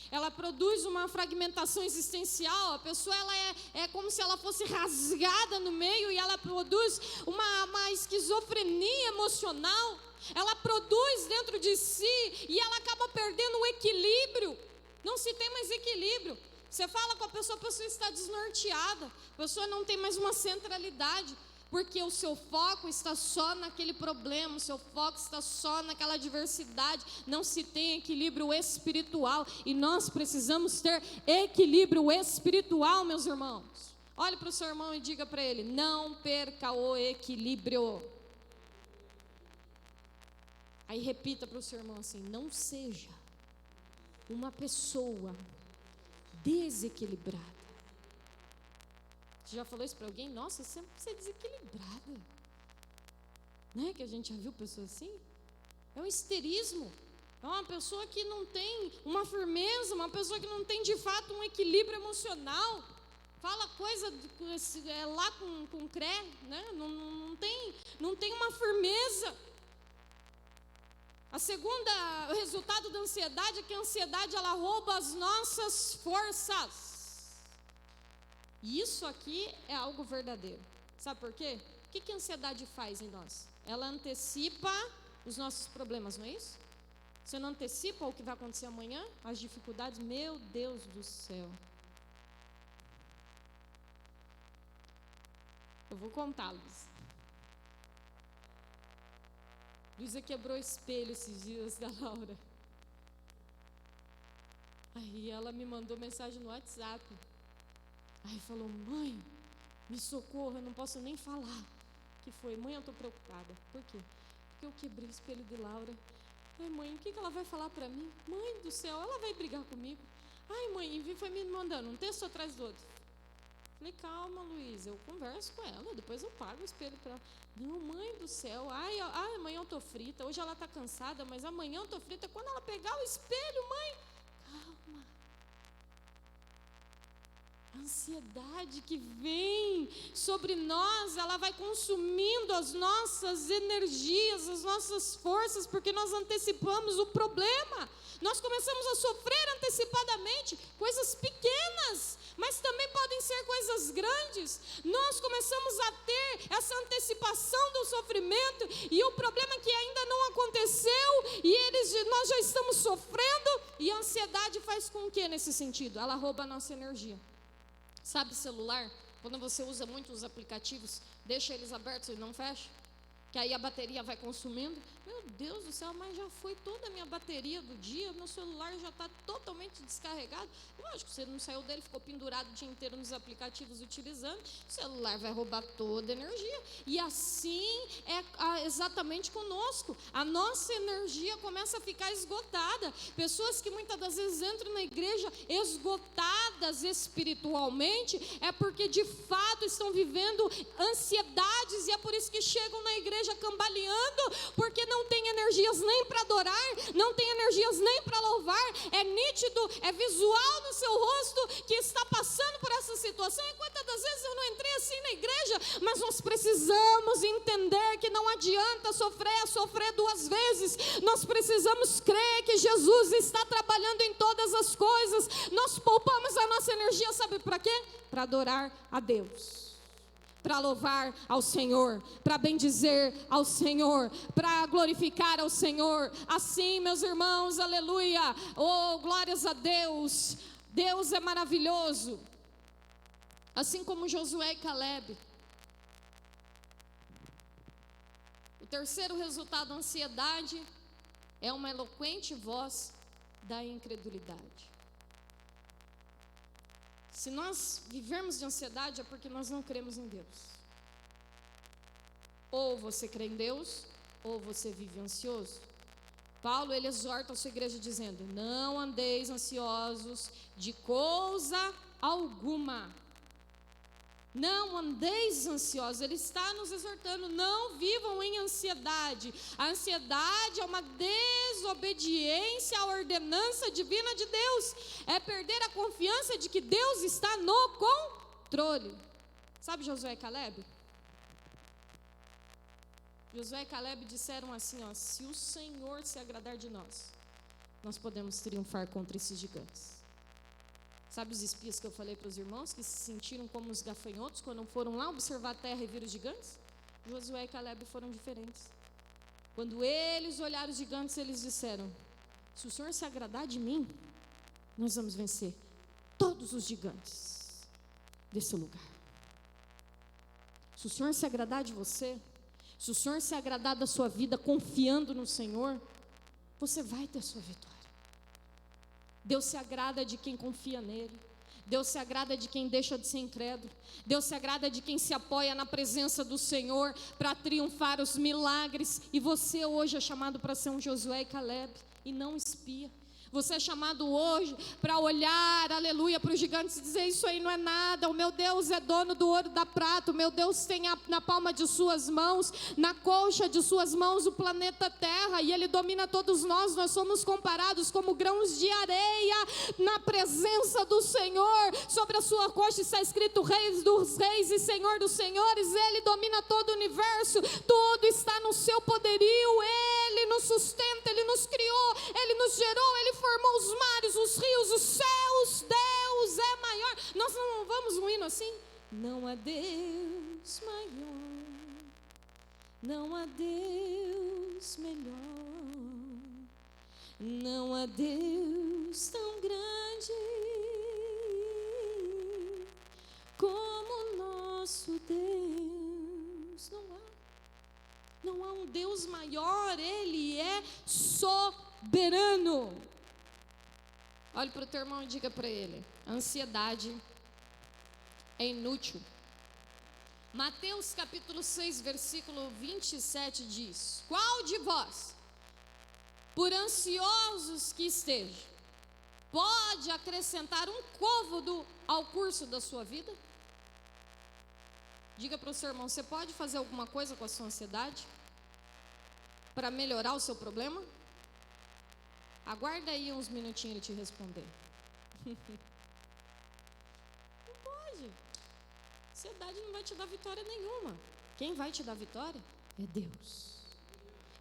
Ela produz uma fragmentação existencial. A pessoa, ela é como se ela fosse rasgada no meio, e ela produz uma esquizofrenia emocional. Ela produz dentro de si, e ela acaba perdendo o equilíbrio. Não se tem mais equilíbrio. Você fala com a pessoa está desnorteada, a pessoa não tem mais uma centralidade, porque o seu foco está só naquele problema, o seu foco está só naquela adversidade. Não se tem equilíbrio espiritual, e nós precisamos ter equilíbrio espiritual, meus irmãos. Olhe para o seu irmão e diga para ele: não perca o equilíbrio. Aí repita para o seu irmão assim: não seja uma pessoa desequilibrada. Você já falou isso para alguém? Nossa, você é desequilibrada. Né? Que a gente já viu pessoas assim. É um histerismo. É uma pessoa que não tem uma firmeza, uma pessoa que não tem de fato um equilíbrio emocional. Fala coisa lá com cré, né? Não tem uma firmeza. O resultado da ansiedade é que a ansiedade, ela rouba as nossas forças. E isso aqui é algo verdadeiro. Sabe por quê? O que a ansiedade faz em nós? Ela antecipa os nossos problemas, não é isso? Você não antecipa o que vai acontecer amanhã? As dificuldades? Meu Deus do céu. Eu vou contá-los. Luísa quebrou o espelho esses dias da Laura. Aí ela me mandou mensagem no WhatsApp. Aí falou: mãe, me socorra, eu não posso nem falar. Que foi? Mãe, eu estou preocupada. Por quê? Porque eu quebrei o espelho de Laura. Ai, mãe, o que ela vai falar para mim? Mãe do céu, ela vai brigar comigo. Ai, mãe, e foi me mandando um texto atrás do outro. Falei: calma, Luísa, eu converso com ela, depois eu pago o espelho para ela. Não, mãe do céu, ai, amanhã eu estou frita, hoje ela está cansada, mas amanhã eu estou frita. Quando ela pegar o espelho, mãe, calma. A ansiedade que vem sobre nós, ela vai consumindo as nossas energias, as nossas forças, porque nós antecipamos o problema. Nós começamos a sofrer antecipadamente coisas pequenas, mas também podem ser coisas grandes. Nós começamos a ter essa antecipação do sofrimento, e o problema é que ainda não aconteceu, e nós já estamos sofrendo, e a ansiedade faz com que, nesse sentido, ela rouba a nossa energia. Sabe celular? Quando você usa muito os aplicativos, deixa eles abertos e não fecha, que aí a bateria vai consumindo. Meu Deus do céu, mas já foi toda a minha bateria do dia, meu celular já está totalmente descarregado. Lógico, você não saiu dele, ficou pendurado o dia inteiro nos aplicativos utilizando, o celular vai roubar toda a energia. E assim é exatamente conosco. A nossa energia começa a ficar esgotada. Pessoas que muitas das vezes entram na igreja esgotadas espiritualmente, é porque de fato estão vivendo ansiedades, e é por isso que chegam na igreja igreja cambaleando, porque não tem energias nem para adorar, não tem energias nem para louvar. É nítido, é visual no seu rosto que está passando por essa situação. E quantas das vezes eu não entrei assim na igreja, mas nós precisamos entender que não adianta sofrer duas vezes. Nós precisamos crer que Jesus está trabalhando em todas as coisas. Nós poupamos a nossa energia, sabe para quê? Para adorar a Deus, para louvar ao Senhor, para bendizer ao Senhor, para glorificar ao Senhor. Assim, meus irmãos, aleluia, oh, glórias a Deus. Deus é maravilhoso. Assim como Josué e Caleb. O terceiro resultado da ansiedade é uma eloquente voz da incredulidade. Se nós vivermos de ansiedade é porque nós não cremos em Deus. Ou você crê em Deus, ou você vive ansioso. Paulo, ele exorta a sua igreja dizendo: não andeis ansiosos de coisa alguma. Não andeis ansiosos. Ele está nos exortando: não vivam em ansiedade. A ansiedade é uma desobediência à ordenança divina de Deus. É perder a confiança de que Deus está no controle. Sabe Josué e Caleb? Josué e Caleb disseram assim, ó: se o Senhor se agradar de nós, nós podemos triunfar contra esses gigantes. Sabe os espias que eu falei para os irmãos, que se sentiram como os gafanhotos quando foram lá observar a terra e viram os gigantes? Josué e Caleb foram diferentes. Quando eles olharam os gigantes, eles disseram: se o Senhor se agradar de mim, nós vamos vencer todos os gigantes desse lugar. Se o Senhor se agradar de você, se o Senhor se agradar da sua vida confiando no Senhor, você vai ter a sua vitória. Deus se agrada de quem confia nele. Deus se agrada de quem deixa de ser incrédulo. Deus se agrada de quem se apoia na presença do Senhor para triunfar os milagres. E você hoje é chamado para ser um Josué e Caleb e não espia. Você é chamado hoje para olhar, aleluia, para os gigantes e dizer: isso aí não é nada, o meu Deus é dono do ouro e da prata, o meu Deus tem na palma de suas mãos, na colcha de suas mãos o planeta Terra, e Ele domina todos nós. Nós somos comparados como grãos de areia na presença do Senhor. Sobre a sua coxa está escrito: Rei dos reis e Senhor dos senhores. Ele domina todo o universo, tudo está no seu poderio. Ele nos sustenta, Ele nos criou, Ele nos gerou, Ele formou os mares, os rios, os céus. Deus é maior. Nós não vamos um hino assim? Não há Deus maior, não há Deus melhor, não há Deus tão grande como nosso Deus. Não há um Deus maior. Ele é soberano. Olhe para o teu irmão e diga para ele: a ansiedade é inútil. Mateus capítulo 6, versículo 27 diz: qual de vós, por ansiosos que esteja, pode acrescentar um côvado ao curso da sua vida? Diga para o seu irmão: você pode fazer alguma coisa com a sua ansiedade para melhorar o seu problema? Aguarda aí uns minutinhos ele te responder. Não pode. Ansiedade não vai te dar vitória nenhuma. Quem vai te dar vitória é Deus.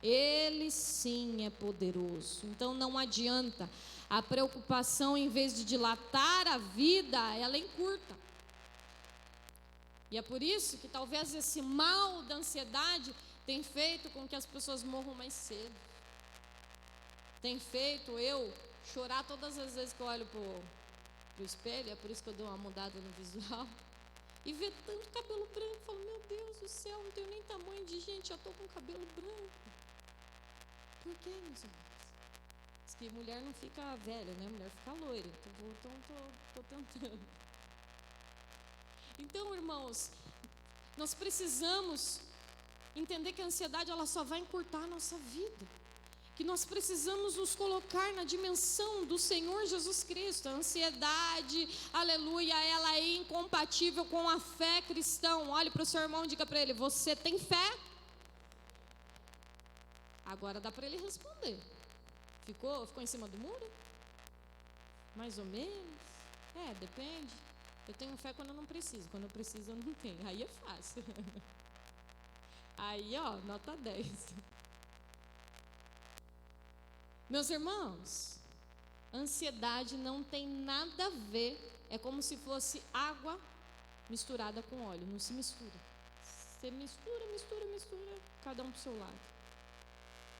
Ele sim é poderoso. Então não adianta. A preocupação, em vez de dilatar a vida, ela encurta. E é por isso que talvez esse mal da ansiedade tem feito com que as pessoas morram mais cedo. Tem feito eu chorar todas as vezes que eu olho pro espelho. É por isso que eu dou uma mudada no visual. E ver tanto cabelo branco, eu falo: meu Deus do céu, não tenho nem tamanho de gente, já estou com cabelo branco. Por quê, meus irmãos? Diz que mulher não fica velha, né? Mulher fica loira. Então estou tentando. Então, irmãos, nós precisamos entender que a ansiedade ela só vai encurtar a nossa vida. Que nós precisamos nos colocar na dimensão do Senhor Jesus Cristo. A ansiedade, aleluia, ela é incompatível com a fé cristã. Olhe para o seu irmão e diga para ele: você tem fé? Agora dá para ele responder. Ficou em cima do muro? Mais ou menos. Depende. Eu tenho fé quando eu não preciso. Quando eu preciso, eu não tenho. Aí é fácil. Aí, nota 10. Meus irmãos, ansiedade não tem nada a ver. É como se fosse água misturada com óleo. Não se mistura. Você mistura. Cada um pro seu lado.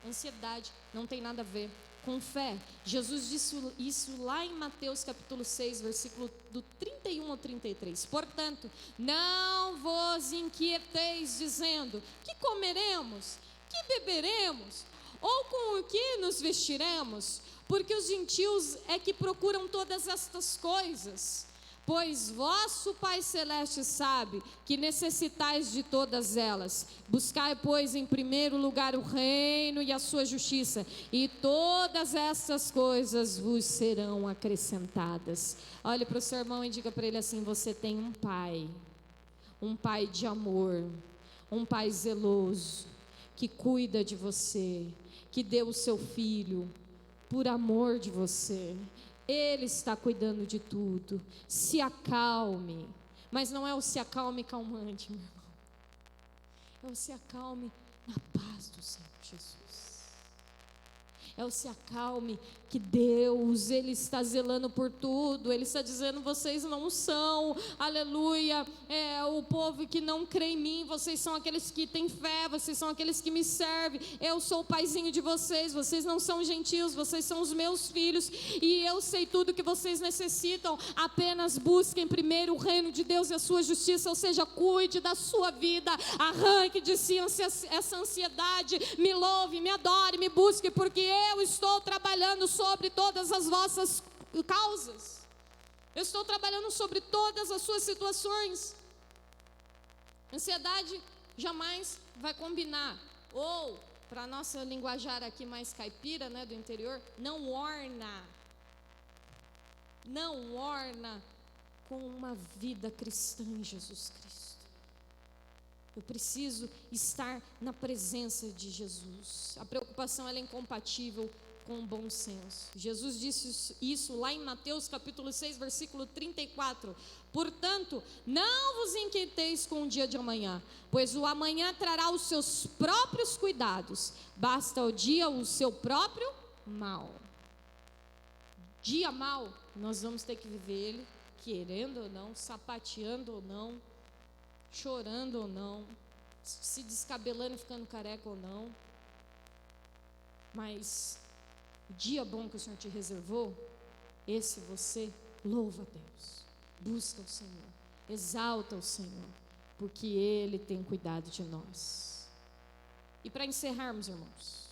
Ansiedade não tem nada a ver com fé. Jesus disse isso lá em Mateus capítulo 6, versículo do 31 ao 33. Portanto, não vos inquieteis dizendo: que comeremos? Que beberemos? Ou com o que nos vestiremos? Porque os gentios é que procuram todas estas coisas. Pois vosso Pai Celeste sabe que necessitais de todas elas. Buscai, pois, em primeiro lugar o reino e a sua justiça, e todas essas coisas vos serão acrescentadas. Olhe para o seu irmão e diga para ele assim: você tem um pai de amor, um pai zeloso, que cuida de você, que deu o seu filho por amor de você. Ele está cuidando de tudo. Se acalme. Mas não é o se acalme calmante, meu irmão. É o se acalme na paz do Senhor Jesus. É o se acalme que Deus, Ele está zelando por tudo. Ele está dizendo: vocês não são, aleluia, o povo que não crê em mim. Vocês são aqueles que têm fé, vocês são aqueles que me servem. Eu sou o paizinho de vocês. Vocês não são gentios, vocês são os meus filhos, e eu sei tudo que vocês necessitam. Apenas busquem primeiro o reino de Deus e a sua justiça. Ou seja, cuide da sua vida, arranque de si essa ansiedade. Me louve, me adore, me busque, porque eu estou trabalhando sobre todas as vossas causas. Eu estou trabalhando sobre todas as suas situações. Ansiedade jamais vai combinar, ou, para a nossa linguajar aqui mais caipira, né, do interior, não orna com uma vida cristã em Jesus Cristo. Eu preciso estar na presença de Jesus. A preocupação, ela é incompatível com o bom senso. Jesus disse isso lá em Mateus capítulo 6, versículo 34. Portanto, não vos inquieteis com o dia de amanhã, pois o amanhã trará os seus próprios cuidados. Basta o dia o seu próprio mal. Dia mal, nós vamos ter que viver ele, querendo ou não, sapateando ou não, chorando ou não, se descabelando e ficando careca ou não. Mas o dia bom que o Senhor te reservou, esse você louva a Deus, busca o Senhor, exalta o Senhor, porque Ele tem cuidado de nós. E para encerrarmos, irmãos,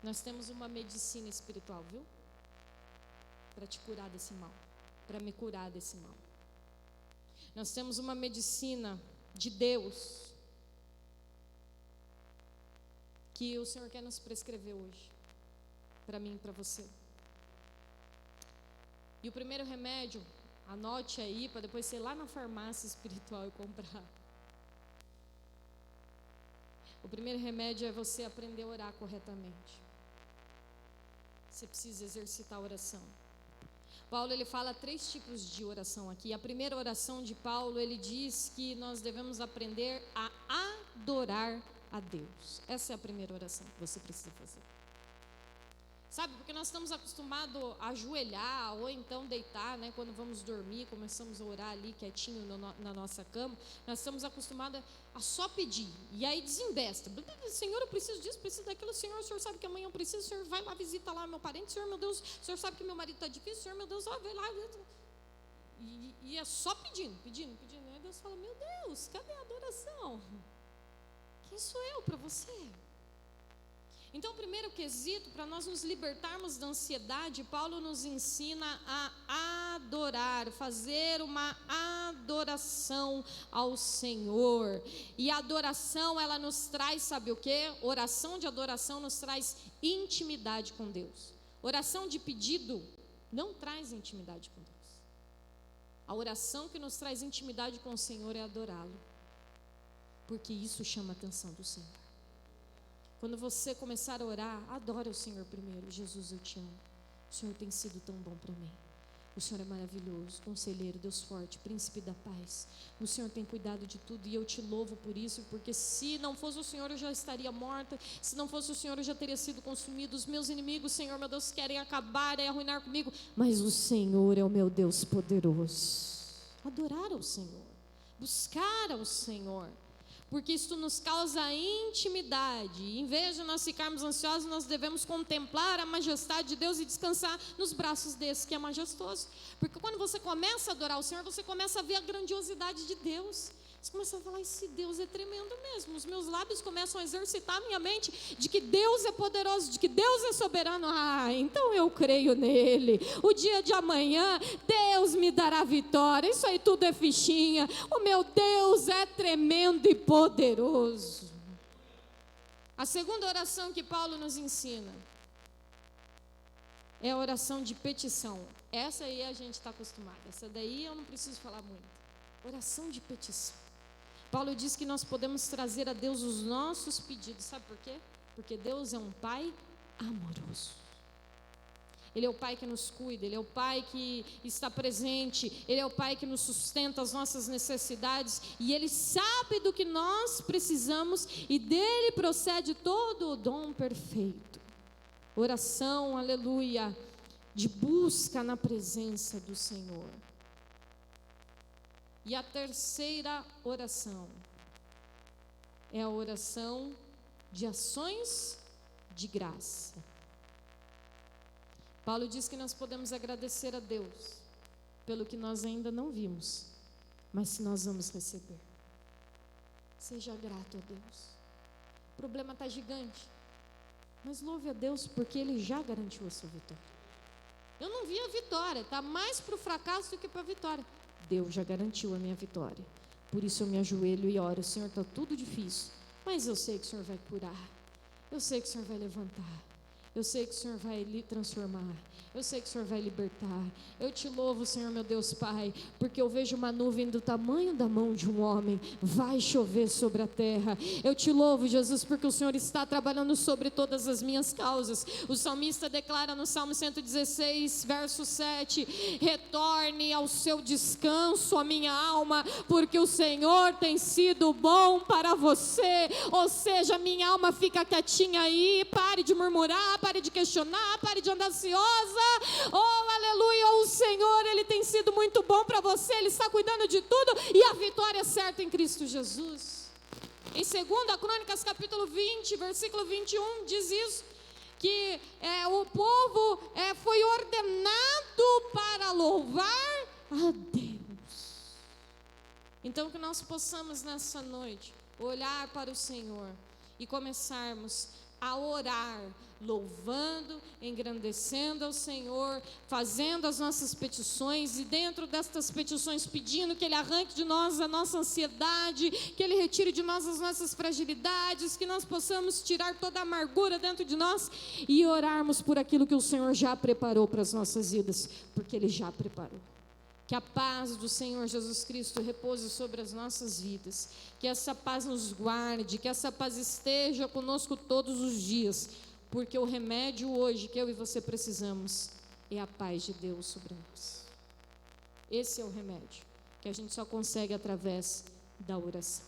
nós temos uma medicina espiritual, viu? Para te curar desse mal, para me curar desse mal. Nós temos uma medicina de Deus que o Senhor quer nos prescrever hoje, para mim e para você. E o primeiro remédio, anote aí, para depois você ir lá na farmácia espiritual e comprar. O primeiro remédio é você aprender a orar corretamente. Você precisa exercitar a oração. Paulo, ele fala 3 tipos de oração aqui. A primeira oração de Paulo, ele diz que nós devemos aprender a adorar a Deus. Essa é a primeira oração que você precisa fazer. Sabe, porque nós estamos acostumados a ajoelhar ou então deitar, né? Quando vamos dormir, começamos a orar ali quietinho na nossa cama. Nós estamos acostumados a só pedir. E aí desembesta. Senhor, eu preciso disso, preciso daquilo. Senhor, o Senhor sabe que amanhã eu preciso. O Senhor vai lá, visita lá meu parente. Senhor, meu Deus, o Senhor sabe que meu marido está difícil. Senhor, meu Deus, ó, vai lá. E é só pedindo. Aí Deus fala: meu Deus, cadê a adoração? Quem sou eu para você? Então, o primeiro quesito, para nós nos libertarmos da ansiedade, Paulo nos ensina a adorar, fazer uma adoração ao Senhor. E a adoração, ela nos traz, sabe o quê? Oração de adoração nos traz intimidade com Deus. Oração de pedido não traz intimidade com Deus. A oração que nos traz intimidade com o Senhor é adorá-lo, porque isso chama a atenção do Senhor. Quando você começar a orar, adore o Senhor primeiro. Jesus, eu te amo. O Senhor tem sido tão bom para mim. O Senhor é maravilhoso, conselheiro, Deus forte, príncipe da paz. O Senhor tem cuidado de tudo e eu te louvo por isso, porque se não fosse o Senhor eu já estaria morta, se não fosse o Senhor eu já teria sido consumido. Os meus inimigos, Senhor, meu Deus, querem acabar e arruinar comigo, mas o Senhor é o meu Deus poderoso. Adorar ao Senhor, buscar ao Senhor, porque isso nos causa intimidade. Em vez de nós ficarmos ansiosos, nós devemos contemplar a majestade de Deus e descansar nos braços desse que é majestoso. Porque quando você começa a adorar o Senhor, você começa a ver a grandiosidade de Deus. Você começa a falar, esse Deus é tremendo mesmo. Os meus lábios começam a exercitar a minha mente de que Deus é poderoso, de que Deus é soberano. Então eu creio nele. O dia de amanhã, Deus me dará vitória. Isso aí tudo é fichinha. O meu Deus é tremendo e poderoso. A segunda oração que Paulo nos ensina é a oração de petição. Essa aí a gente está acostumado. Essa daí eu não preciso falar muito. Oração de petição. Paulo diz que nós podemos trazer a Deus os nossos pedidos. Sabe por quê? Porque Deus é um Pai amoroso. Ele é o Pai que nos cuida, Ele é o Pai que está presente, Ele é o Pai que nos sustenta as nossas necessidades, e Ele sabe do que nós precisamos, e dele procede todo o dom perfeito. Oração, aleluia, de busca na presença do Senhor. E a terceira oração é a oração de ações de graça. Paulo diz que nós podemos agradecer a Deus pelo que nós ainda não vimos, mas se nós vamos receber. Seja grato a Deus. O problema está gigante, mas louve a Deus porque Ele já garantiu a sua vitória. Eu não vi a vitória, está mais para o fracasso do que para a vitória. Deus já garantiu a minha vitória. Por isso eu me ajoelho e oro. Senhor, está tudo difícil, mas eu sei que o Senhor vai curar. Eu sei que o Senhor vai levantar. Eu sei que o Senhor vai lhe transformar. Eu sei que o Senhor vai libertar. Eu te louvo, Senhor, meu Deus Pai, porque eu vejo uma nuvem do tamanho da mão de um homem. Vai chover sobre a terra. Eu te louvo, Jesus, porque o Senhor está trabalhando sobre todas as minhas causas. O salmista declara no Salmo 116, verso 7: retorne ao seu descanso a minha alma, porque o Senhor tem sido bom para você. Ou seja, minha alma fica quietinha aí, pare de murmurar, pare de questionar, pare de andar ansiosa. Oh, aleluia, o Senhor, Ele tem sido muito bom para você, Ele está cuidando de tudo, e a vitória é certa em Cristo Jesus. Em 2 Crônicas capítulo 20, versículo 21, diz isso, que o povo foi ordenado para louvar a Deus. Então que nós possamos nessa noite olhar para o Senhor e começarmos a orar, louvando, engrandecendo ao Senhor, fazendo as nossas petições, e dentro destas petições pedindo que Ele arranque de nós a nossa ansiedade, que Ele retire de nós as nossas fragilidades, que nós possamos tirar toda a amargura dentro de nós e orarmos por aquilo que o Senhor já preparou para as nossas vidas, porque Ele já preparou. Que a paz do Senhor Jesus Cristo repouse sobre as nossas vidas, que essa paz nos guarde, que essa paz esteja conosco todos os dias, porque o remédio hoje que eu e você precisamos é a paz de Deus sobre nós. Esse é o remédio, que a gente só consegue através da oração.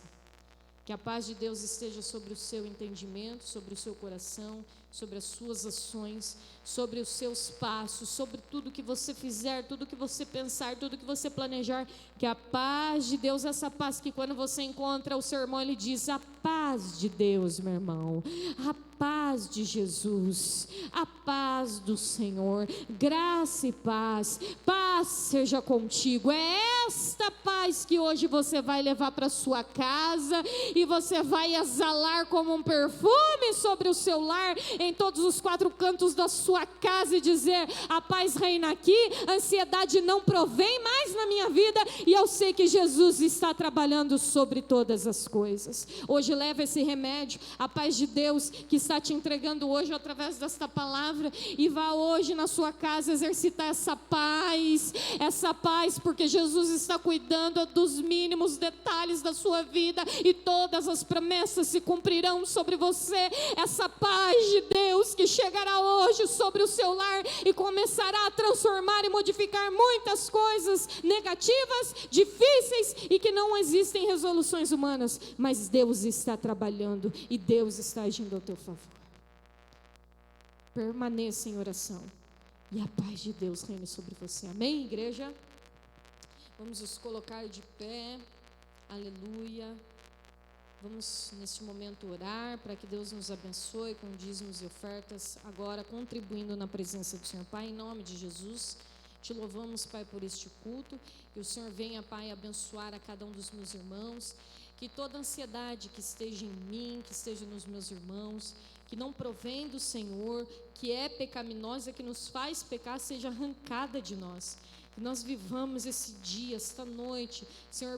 Que a paz de Deus esteja sobre o seu entendimento, sobre o seu coração, sobre as suas ações, sobre os seus passos, sobre tudo que você fizer, tudo que você pensar, tudo que você planejar. Que a paz de Deus, essa paz que quando você encontra o seu irmão, ele diz: a paz de Deus, meu irmão, a paz de Jesus, a paz do Senhor, graça e paz, paz seja contigo. É esta paz que hoje você vai levar para sua casa e você vai exalar como um perfume sobre o seu lar, em todos os 4 cantos da sua casa, e dizer: a paz reina aqui, a ansiedade não provém mais na minha vida, e eu sei que Jesus está trabalhando sobre todas as coisas. Hoje leva esse remédio, a paz de Deus que está te entregando hoje através desta palavra, e vá hoje na sua casa exercitar essa paz, porque Jesus está cuidando cuidando dos mínimos detalhes da sua vida, e todas as promessas se cumprirão sobre você. Essa paz de Deus que chegará hoje sobre o seu lar e começará a transformar e modificar muitas coisas negativas, difíceis e que não existem resoluções humanas, mas Deus está trabalhando e Deus está agindo ao teu favor. Permaneça em oração e a paz de Deus reine sobre você. Amém, igreja? Vamos nos colocar de pé. Aleluia. Vamos neste momento orar para que Deus nos abençoe com dízimos e ofertas, agora contribuindo na presença do Senhor. Pai, em nome de Jesus, te louvamos, Pai, por este culto. Que o Senhor venha, Pai, abençoar a cada um dos meus irmãos. Que toda ansiedade que esteja em mim, que esteja nos meus irmãos, que não provém do Senhor, que é pecaminosa, que nos faz pecar, seja arrancada de nós. Que nós vivamos esse dia, esta noite, Senhor,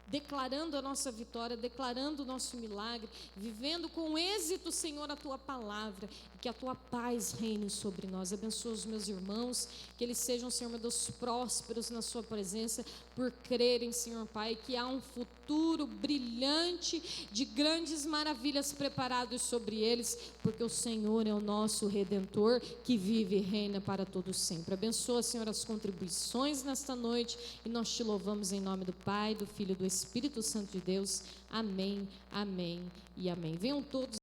declarando a nossa vitória, declarando o nosso milagre, vivendo com êxito, Senhor, a Tua palavra, e que a Tua paz reine sobre nós. Abençoa os meus irmãos, que eles sejam, Senhor, meu Deus, prósperos na Sua presença, por crerem, Senhor Pai, que há um futuro brilhante, de grandes maravilhas preparados sobre eles, porque o Senhor é o nosso Redentor, que vive e reina para todo sempre. Abençoa, Senhor, as contribuições nesta noite, e nós te louvamos em nome do Pai, do Filho e do Espírito Santo de Deus. Amém, amém e amém. Venham todos